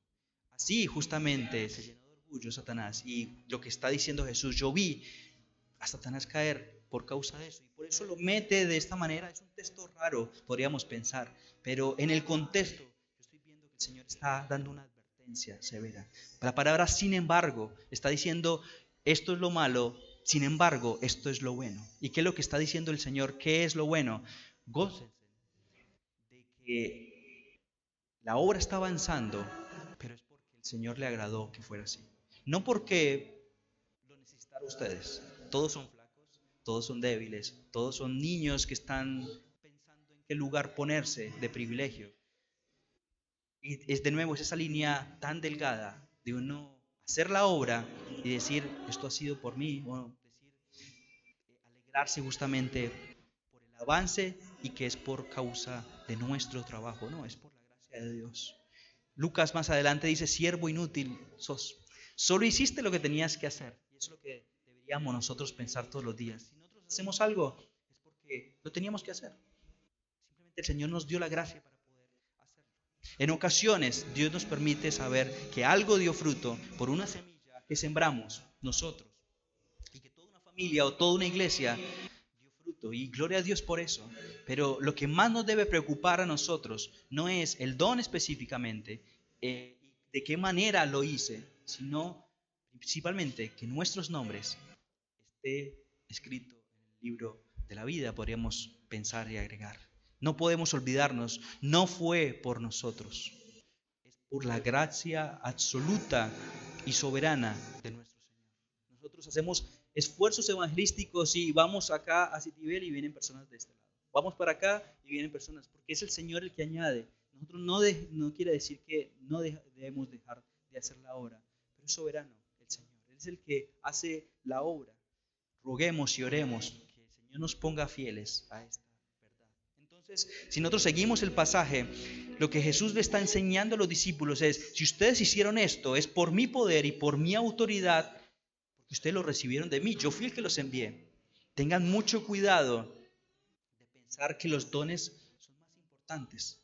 Así justamente se llenó de orgullo Satanás y lo que está diciendo Jesús, yo vi a Satanás caer por causa de eso y por eso lo mete de esta manera. Es un texto raro, podríamos pensar, pero en el contexto yo estoy viendo que el Señor está dando una severa. La palabra sin embargo está diciendo esto es lo malo, sin embargo esto es lo bueno. ¿Y qué es lo que está diciendo el Señor? ¿Qué es lo bueno? Gócense de que la obra está avanzando, pero es porque el Señor le agradó que fuera así. No porque lo necesitaran ustedes, todos son flacos, todos son débiles, todos son niños que están pensando en qué lugar ponerse de privilegio. Y es de nuevo esa línea tan delgada de uno hacer la obra y decir, esto ha sido por mí, o decir, alegrarse justamente por el avance y que es por causa de nuestro trabajo, no, es por la gracia de Dios. Lucas más adelante dice, siervo inútil sos, solo hiciste lo que tenías que hacer. Y eso es lo que deberíamos nosotros pensar todos los días. Si nosotros hacemos algo, es porque lo teníamos que hacer. Simplemente el Señor nos dio la gracia para poder hacerlo. En ocasiones, Dios nos permite saber que algo dio fruto por una semilla que sembramos nosotros. Y que toda una familia o toda una iglesia dio fruto. Y gloria a Dios por eso. Pero lo que más nos debe preocupar a nosotros no es el don específicamente, de qué manera lo hice, sino principalmente que nuestros nombres esté escrito en el libro de la vida, podríamos pensar y agregar. No podemos olvidarnos, no fue por nosotros, es por la gracia absoluta y soberana de nuestro Señor. Nosotros hacemos esfuerzos evangelísticos y vamos acá a Citibel y vienen personas de este lado. Vamos para acá y vienen personas, porque es el Señor el que añade. Nosotros no quiere decir que no debemos dejar de hacer la obra, pero es soberano el Señor. Él es el que hace la obra. Roguemos y oremos que el Señor nos ponga fieles a esta verdad. Entonces, si nosotros seguimos el pasaje, lo que Jesús le está enseñando a los discípulos es, si ustedes hicieron esto, es por mi poder y por mi autoridad, porque ustedes lo recibieron de mí, yo fui el que los envié. Tengan mucho cuidado de pensar que los dones son más importantes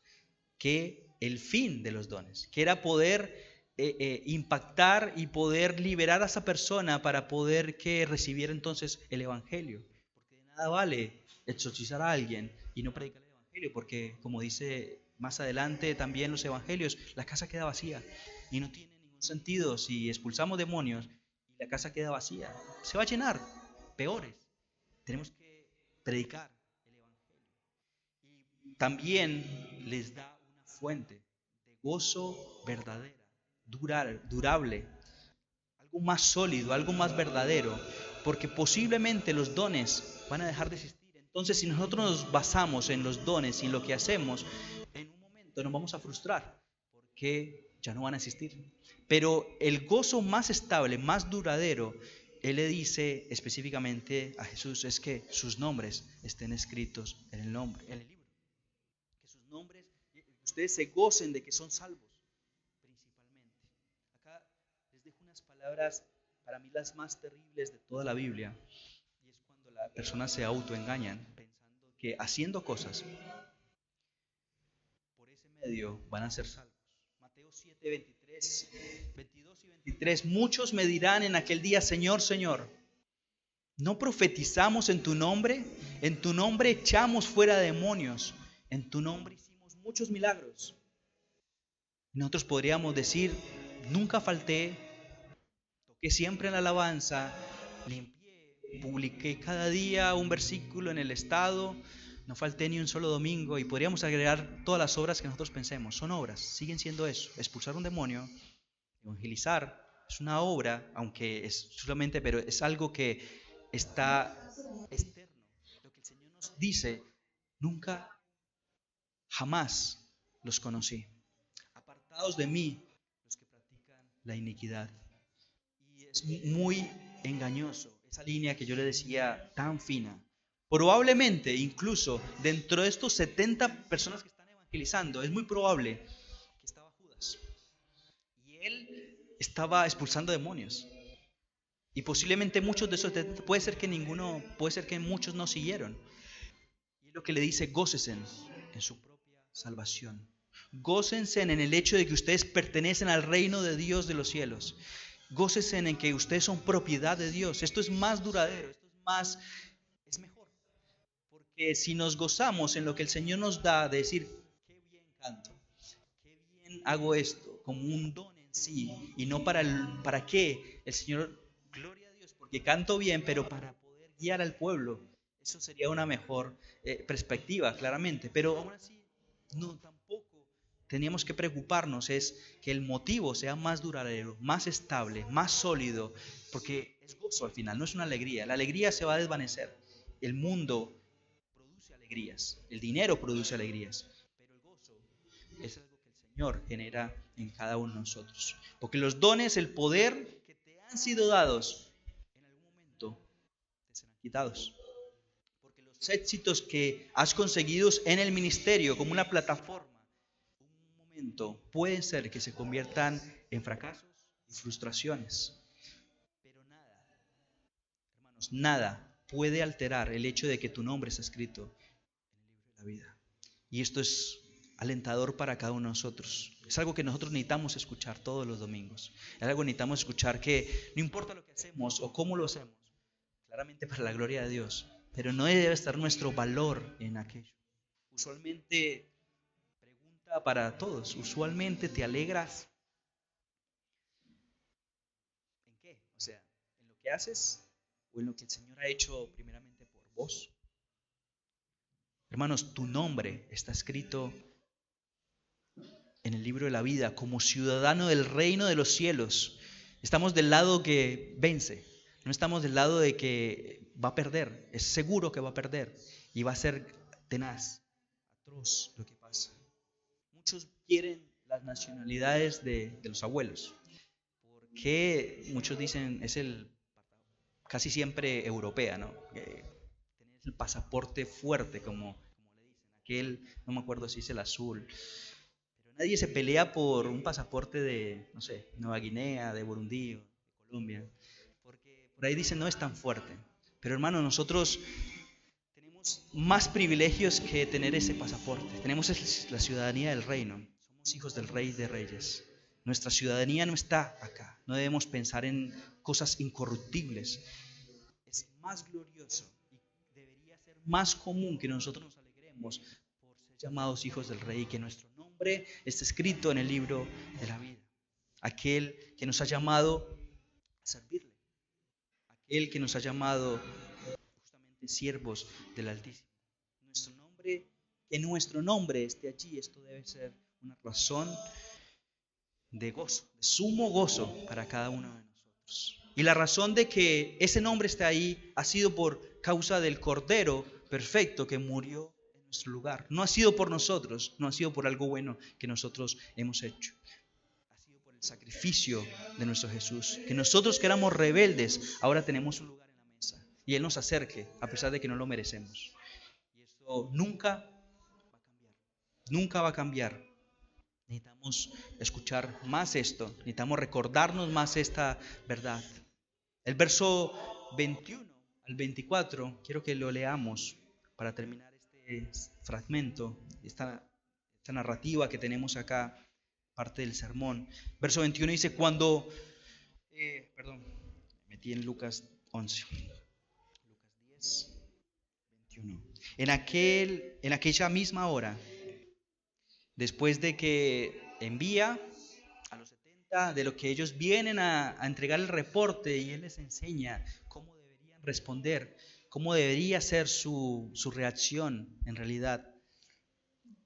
que el fin de los dones, que era poder impactar y poder liberar a esa persona para poder que recibiera entonces el evangelio, porque de nada vale exorcizar a alguien y no predicar el evangelio, porque como dice más adelante también los evangelios, la casa queda vacía y no tiene ningún sentido si expulsamos demonios y la casa queda vacía, se va a llenar, peores. Tenemos que predicar el evangelio y también les da una fuente de gozo verdadera, durable, algo más sólido, algo más verdadero, porque posiblemente los dones van a dejar de existir. Entonces, si nosotros nos basamos en los dones y en lo que hacemos, en un momento nos vamos a frustrar, porque ya no van a existir. Pero el gozo más estable, más duradero, Él le dice específicamente a Jesús, es que sus nombres estén escritos en el libro. Que sus nombres, ustedes se gocen de que son salvos. Palabras para mí las más terribles de toda la Biblia, y es cuando las personas se autoengañan pensando que haciendo cosas por ese medio van a ser salvos. Mateo 7, 22 y 23, muchos me dirán en aquel día, Señor, Señor, ¿no profetizamos en tu nombre echamos fuera demonios, en tu nombre hicimos muchos milagros? Nosotros podríamos decir, nunca falté, que siempre en la alabanza, limpié, publiqué cada día un versículo en el estado, no falté ni un solo domingo, y podríamos agregar todas las obras que nosotros pensemos. Son obras, siguen siendo eso. Expulsar un demonio, evangelizar, es una obra, aunque es solamente, pero es algo que está externo. Lo que el Señor nos dice, nunca, jamás los conocí. Apartados de mí, los que practican la iniquidad. Es muy engañoso, esa línea que yo le decía tan fina. Probablemente, incluso dentro de estos 70 personas que están evangelizando, es muy probable que estaba Judas. Y él estaba expulsando demonios. Y posiblemente muchos de esos 70, puede ser que muchos no siguieron. Y es lo que le dice, gócense en su propia salvación. Gócense en el hecho de que ustedes pertenecen al reino de Dios de los cielos. Gócense en que ustedes son propiedad de Dios. Esto es más duradero, es mejor. Porque si nos gozamos en lo que el Señor nos da, de decir, qué bien canto, qué bien hago esto, como un don en sí, y no para qué el Señor, gloria a Dios, porque canto bien, pero para poder guiar al pueblo. Eso sería una mejor perspectiva, claramente. Pero aún así, no tampoco. Teníamos que preocuparnos es que el motivo sea más duradero, más estable, más sólido, porque es gozo al final, no es una alegría. La alegría se va a desvanecer. El mundo produce alegrías, el dinero produce alegrías, pero el gozo es algo que el Señor genera en cada uno de nosotros. Porque los dones, el poder que te han sido dados, en algún momento te serán quitados. Porque los éxitos que has conseguido en el ministerio como una plataforma, un momento pueden ser que se conviertan en fracasos y frustraciones. Pero nada, hermanos, nada puede alterar el hecho de que tu nombre está escrito en el libro de la vida. Y esto es alentador para cada uno de nosotros. Es algo que nosotros necesitamos escuchar todos los domingos. Es algo que necesitamos escuchar, que no importa lo que hacemos o cómo lo hacemos, claramente para la gloria de Dios, pero no debe estar nuestro valor en aquello. Usualmente, pregunta para todos, usualmente te alegras ¿en qué? O sea, ¿en lo que haces o en lo que el Señor ha hecho primeramente por vos? Hermanos, tu nombre está escrito en el libro de la vida como ciudadano del reino de los cielos. Estamos del lado que vence, no estamos del lado de que va a perder, es seguro que va a perder y va a ser tenaz, atroz lo que pasa. Muchos quieren las nacionalidades de los abuelos, porque muchos dicen es casi siempre europea, ¿no? Tener el pasaporte fuerte, como le dicen, aquel, no me acuerdo si es el azul. Nadie se pelea por un pasaporte de, no sé, Nueva Guinea, de Burundi, de Colombia, porque por ahí dicen no es tan fuerte. Pero hermano, nosotros tenemos más privilegios que tener ese pasaporte. Tenemos la ciudadanía del reino. Somos hijos del Rey de Reyes. Nuestra ciudadanía no está acá. No debemos pensar en cosas incorruptibles. Es más glorioso y debería ser más común que nosotros nos alegremos por ser llamados hijos del Rey y que nuestro nombre está escrito en el libro de la vida. Aquel que nos ha llamado a servirle. Aquel que nos ha llamado justamente siervos del Altísimo. Que nuestro nombre esté allí, esto debe ser una razón de gozo, de sumo gozo para cada uno de nosotros. Y la razón de que ese nombre esté ahí ha sido por causa del Cordero perfecto que murió en nuestro lugar. No ha sido por nosotros, no ha sido por algo bueno que nosotros hemos hecho. Ha sido por el sacrificio de nuestro Jesús. Que nosotros que éramos rebeldes, ahora tenemos un lugar en la mesa. Y Él nos acerque, a pesar de que no lo merecemos. Y esto nunca va a cambiar. Nunca va a cambiar. Necesitamos escuchar más esto, necesitamos recordarnos más esta verdad. El verso 21 al 24, quiero que lo leamos para terminar este fragmento, esta narrativa que tenemos acá, parte del sermón. Verso 21 dice, me metí en Lucas 11, Lucas 10, 21. En aquella misma hora, después de que envía a los 70, de lo que ellos vienen a entregar el reporte y Él les enseña cómo deberían responder, cómo debería ser su reacción en realidad.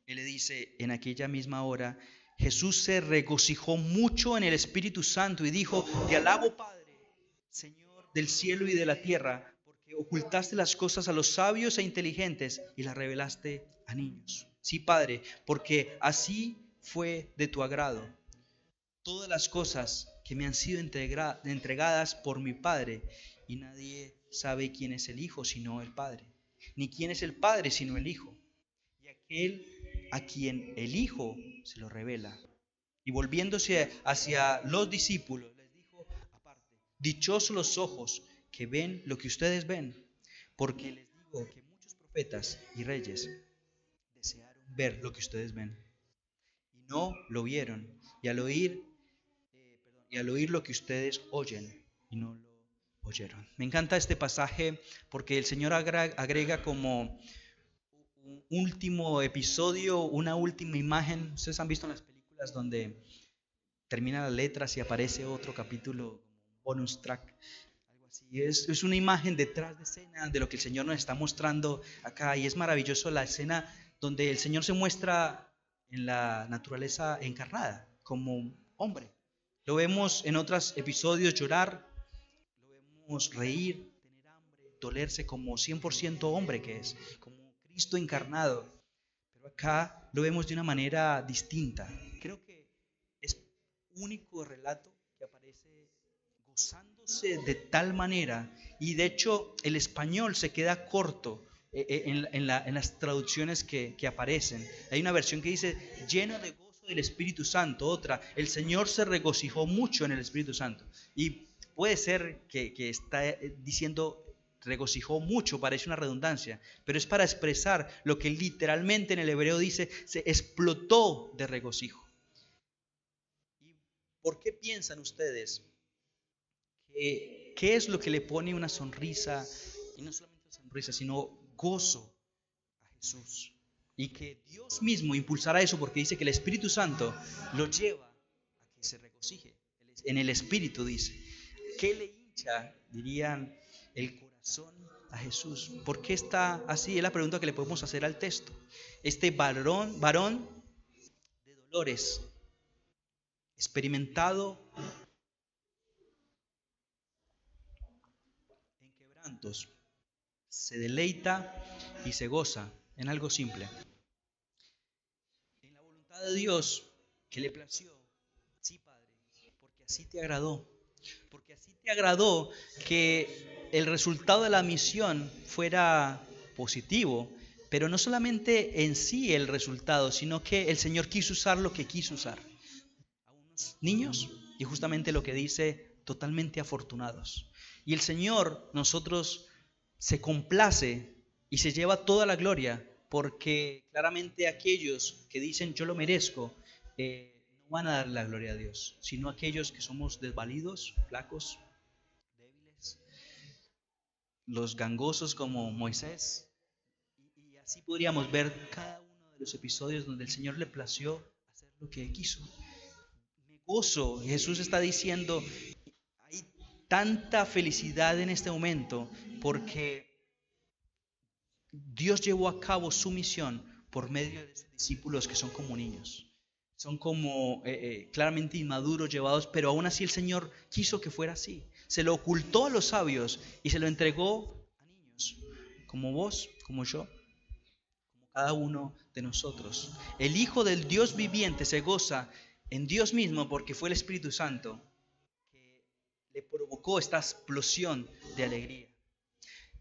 Él le dice, en aquella misma hora, Jesús se regocijó mucho en el Espíritu Santo y dijo, te alabo Padre, Señor del cielo y de la tierra, porque ocultaste las cosas a los sabios e inteligentes y las revelaste a niños. Sí, Padre, porque así fue de tu agrado. Todas las cosas que me han sido entregadas por mi Padre, y nadie sabe quién es el Hijo sino el Padre, ni quién es el Padre sino el Hijo, y aquel a quien el Hijo se lo revela. Y volviéndose hacia los discípulos, les dijo aparte, dichosos los ojos que ven lo que ustedes ven, porque les digo que muchos profetas y reyes desearon ver lo que ustedes ven y no lo vieron, y al oír lo que ustedes oyen y no lo oyeron. Me encanta este pasaje porque el Señor agrega como un último episodio, una última imagen. Ustedes han visto en las películas donde terminan las letras y aparece otro capítulo, bonus track, algo así. Es una imagen detrás de escena de lo que el Señor nos está mostrando acá, y es maravilloso la escena donde el Señor se muestra en la naturaleza encarnada como hombre. Lo vemos en otros episodios llorar, lo podemos reír, tener hambre, dolerse como 100% hombre que es, como Cristo encarnado. Pero acá lo vemos de una manera distinta. Creo que es único relato que aparece gozándose de tal manera, y de hecho el español se queda corto en las traducciones que aparecen. Hay una versión que dice lleno de gozo del Espíritu Santo, otra, el Señor se regocijó mucho en el Espíritu Santo. Y puede ser que está diciendo regocijó mucho, parece una redundancia, pero es para expresar lo que literalmente en el hebreo dice, se explotó de regocijo. ¿Y por qué piensan ustedes qué es lo que le pone una sonrisa, y no solamente una sonrisa, sino gozo a Jesús? Y que Dios mismo impulsará eso porque dice que el Espíritu Santo lo lleva a que se regocije. En el Espíritu dice. ¿Qué le hincha, dirían, el corazón a Jesús? ¿Por qué está así? Es la pregunta que le podemos hacer al texto. Este varón de dolores, experimentado en quebrantos, se deleita y se goza en algo simple. En la voluntad de Dios que le plació. Sí, Padre, porque así te agradó. Porque así te agradó que el resultado de la misión fuera positivo, pero no solamente en sí el resultado, sino que el Señor quiso usar lo que quiso usar. A unos niños, y justamente lo que dice, totalmente afortunados. Y el Señor, nosotros, se complace y se lleva toda la gloria, porque claramente aquellos que dicen yo lo merezco, no van a dar la gloria a Dios, sino aquellos que somos desvalidos, flacos, débiles, los gangosos como Moisés. Y así podríamos ver cada uno de los episodios donde el Señor le plació hacer lo que quiso. Me gozo, Jesús está diciendo, hay tanta felicidad en este momento porque Dios llevó a cabo su misión por medio de sus discípulos que son como niños. Son como claramente inmaduros, llevados, pero aún así el Señor quiso que fuera así. Se lo ocultó a los sabios y se lo entregó a niños, como vos, como yo, como cada uno de nosotros. El Hijo del Dios viviente se goza en Dios mismo porque fue el Espíritu Santo que le provocó esta explosión de alegría.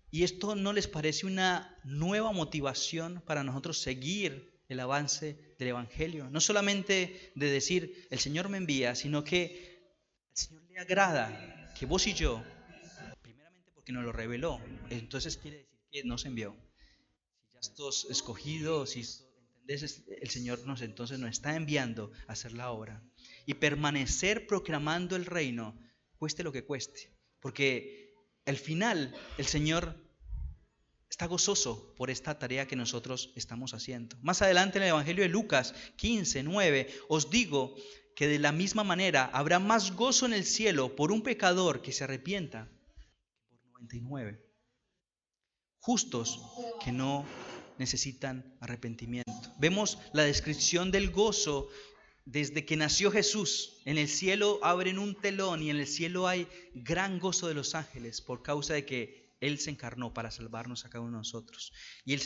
¿Y esto no les parece una nueva motivación para nosotros seguir el avance del Evangelio? No solamente de decir, el Señor me envía, sino que al Señor le agrada que vos y yo, primeramente porque nos lo reveló, entonces quiere decir que nos envió. Si ya estos escogidos, si entendés, el Señor entonces nos está enviando a hacer la obra. Y permanecer proclamando el reino, cueste lo que cueste. Porque al final el Señor está gozoso por esta tarea que nosotros estamos haciendo. Más adelante en el Evangelio de Lucas 15:9, os digo que de la misma manera habrá más gozo en el cielo por un pecador que se arrepienta que por 99 justos que no necesitan arrepentimiento. Vemos la descripción del gozo desde que nació Jesús. En el cielo abren un telón y en el cielo hay gran gozo de los ángeles por causa de que Él se encarnó para salvarnos a cada uno de nosotros. Y Él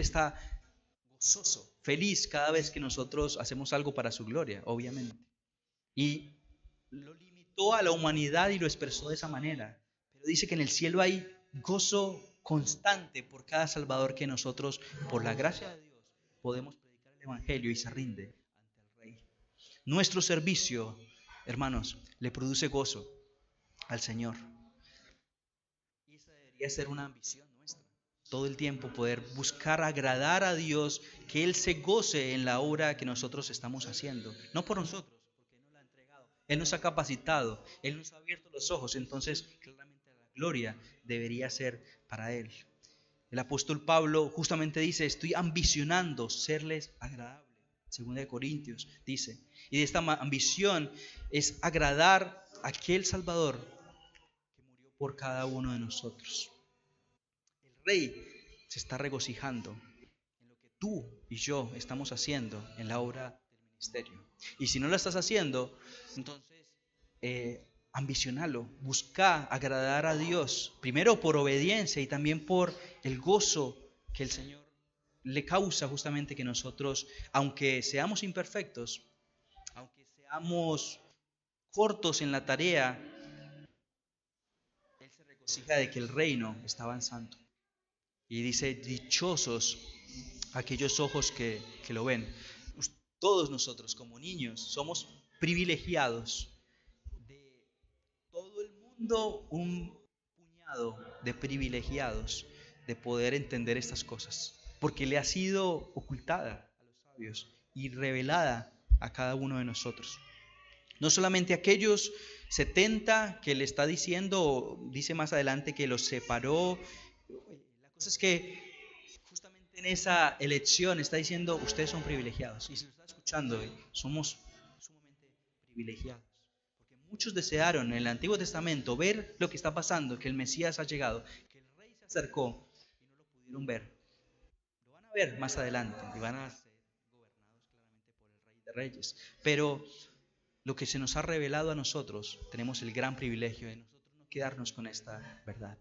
está gozoso, feliz cada vez que nosotros hacemos algo para su gloria, obviamente. Y lo limitó a la humanidad y lo expresó de esa manera. Pero dice que en el cielo hay gozo constante por cada salvador que nosotros, por la gracia de Dios, podemos predicar el Evangelio y se rinde ante el Rey. Nuestro servicio, hermanos, le produce gozo al Señor. Y esa debería ser una ambición nuestra. Todo el tiempo poder buscar agradar a Dios, que Él se goce en la obra que nosotros estamos haciendo. No por nosotros, porque Él nos la ha entregado. Él nos ha capacitado, Él nos ha abierto los ojos. Entonces, claramente la gloria debería ser para Él. El apóstol Pablo justamente dice, estoy ambicionando serles agradable. 2 Corintios dice. Y de esta ambición es agradar a aquel Salvador que murió por cada uno de nosotros. El Rey se está regocijando en lo que tú y yo estamos haciendo en la obra del ministerio. Y si no lo estás haciendo, entonces ambicionalo, busca agradar a Dios, primero por obediencia y también por el gozo que el Señor le causa justamente que nosotros, aunque seamos imperfectos, aunque seamos cortos en la tarea, Él se regocija de que el reino está avanzando. Y dice, dichosos aquellos ojos que lo ven. Todos nosotros como niños somos privilegiados. De todo el mundo, un puñado de privilegiados de poder entender estas cosas. Porque le ha sido ocultada a los sabios y revelada a cada uno de nosotros. No solamente aquellos 70 que le está diciendo, dice más adelante que los separó. La cosa es que justamente en esa elección está diciendo, ustedes son privilegiados. Y se lo está escuchando, somos sumamente privilegiados. Porque muchos desearon en el Antiguo Testamento ver lo que está pasando, que el Mesías ha llegado, que el rey se acercó y no lo pudieron ver. Lo van a ver más adelante y van a ser gobernados claramente por el Rey de Reyes. Pero lo que se nos ha revelado a nosotros, tenemos el gran privilegio de nosotros no quedarnos con esta verdad.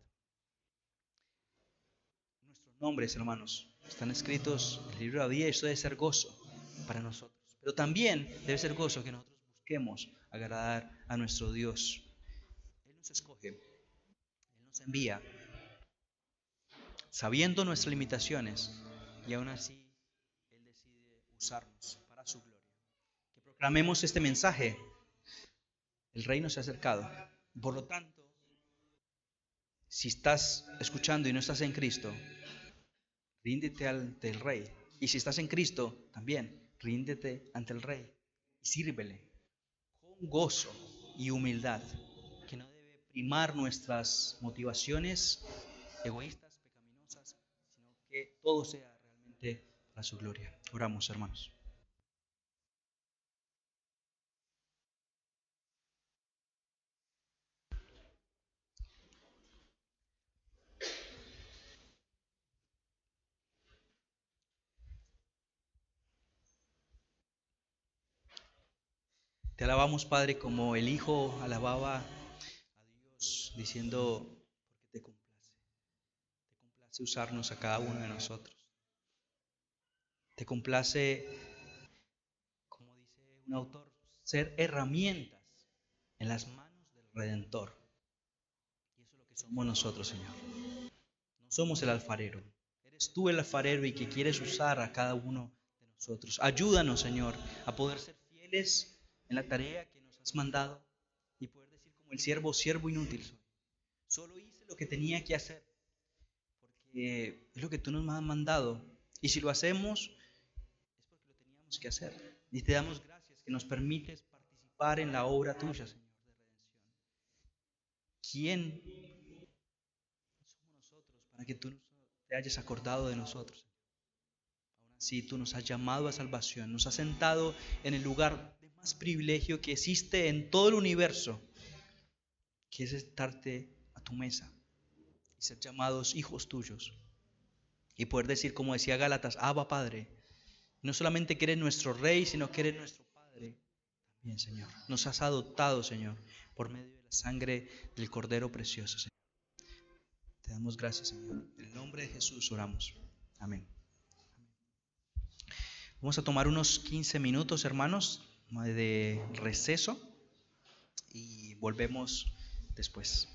Nuestros nombres, hermanos, están escritos en el libro de la vida y eso debe ser gozo para nosotros. Pero también debe ser gozo que nosotros busquemos agradar a nuestro Dios. Él nos escoge, Él nos envía, sabiendo nuestras limitaciones, y aún así Él decide usarnos para su gloria. Que proclamemos este mensaje. El reino se ha acercado. Por lo tanto, si estás escuchando y no estás en Cristo, ríndete ante el Rey. Y si estás en Cristo, también ríndete ante el Rey y sírvele con gozo y humildad, que no debe primar nuestras motivaciones egoístas, pecaminosas, sino que todo sea realmente para su gloria. Oramos, hermanos. Te alabamos, Padre, como el Hijo alababa a Dios, diciendo, porque te complace usarnos a cada uno de nosotros. Te complace, como dice un autor, ser herramientas en las manos del Redentor. Y eso es lo que somos nosotros, Señor. No somos el alfarero. Eres tú el alfarero y que quieres usar a cada uno de nosotros. Ayúdanos, Señor, a poder ser fieles en la tarea que nos has mandado y poder decir como el siervo inútil soy. Solo hice lo que tenía que hacer porque es lo que tú nos has mandado. Y si lo hacemos, es porque lo teníamos que hacer. Y te damos gracias que nos permites participar en la obra tuya, Señor, de redención. ¿Quién somos nosotros para que tú te hayas acordado de nosotros? Aún así, tú nos has llamado a salvación, nos has sentado en el lugar de más privilegio que existe en todo el universo, que es sentarte a tu mesa y ser llamados hijos tuyos. Y poder decir, como decía Gálatas, Abba, Padre. No solamente que eres nuestro Rey, sino que eres nuestro Padre también, Señor. Nos has adoptado, Señor, por medio de la sangre del Cordero precioso, Señor. Te damos gracias, Señor. En el nombre de Jesús oramos. Amén. Vamos a tomar unos 15 minutos, hermanos, de receso y volvemos después.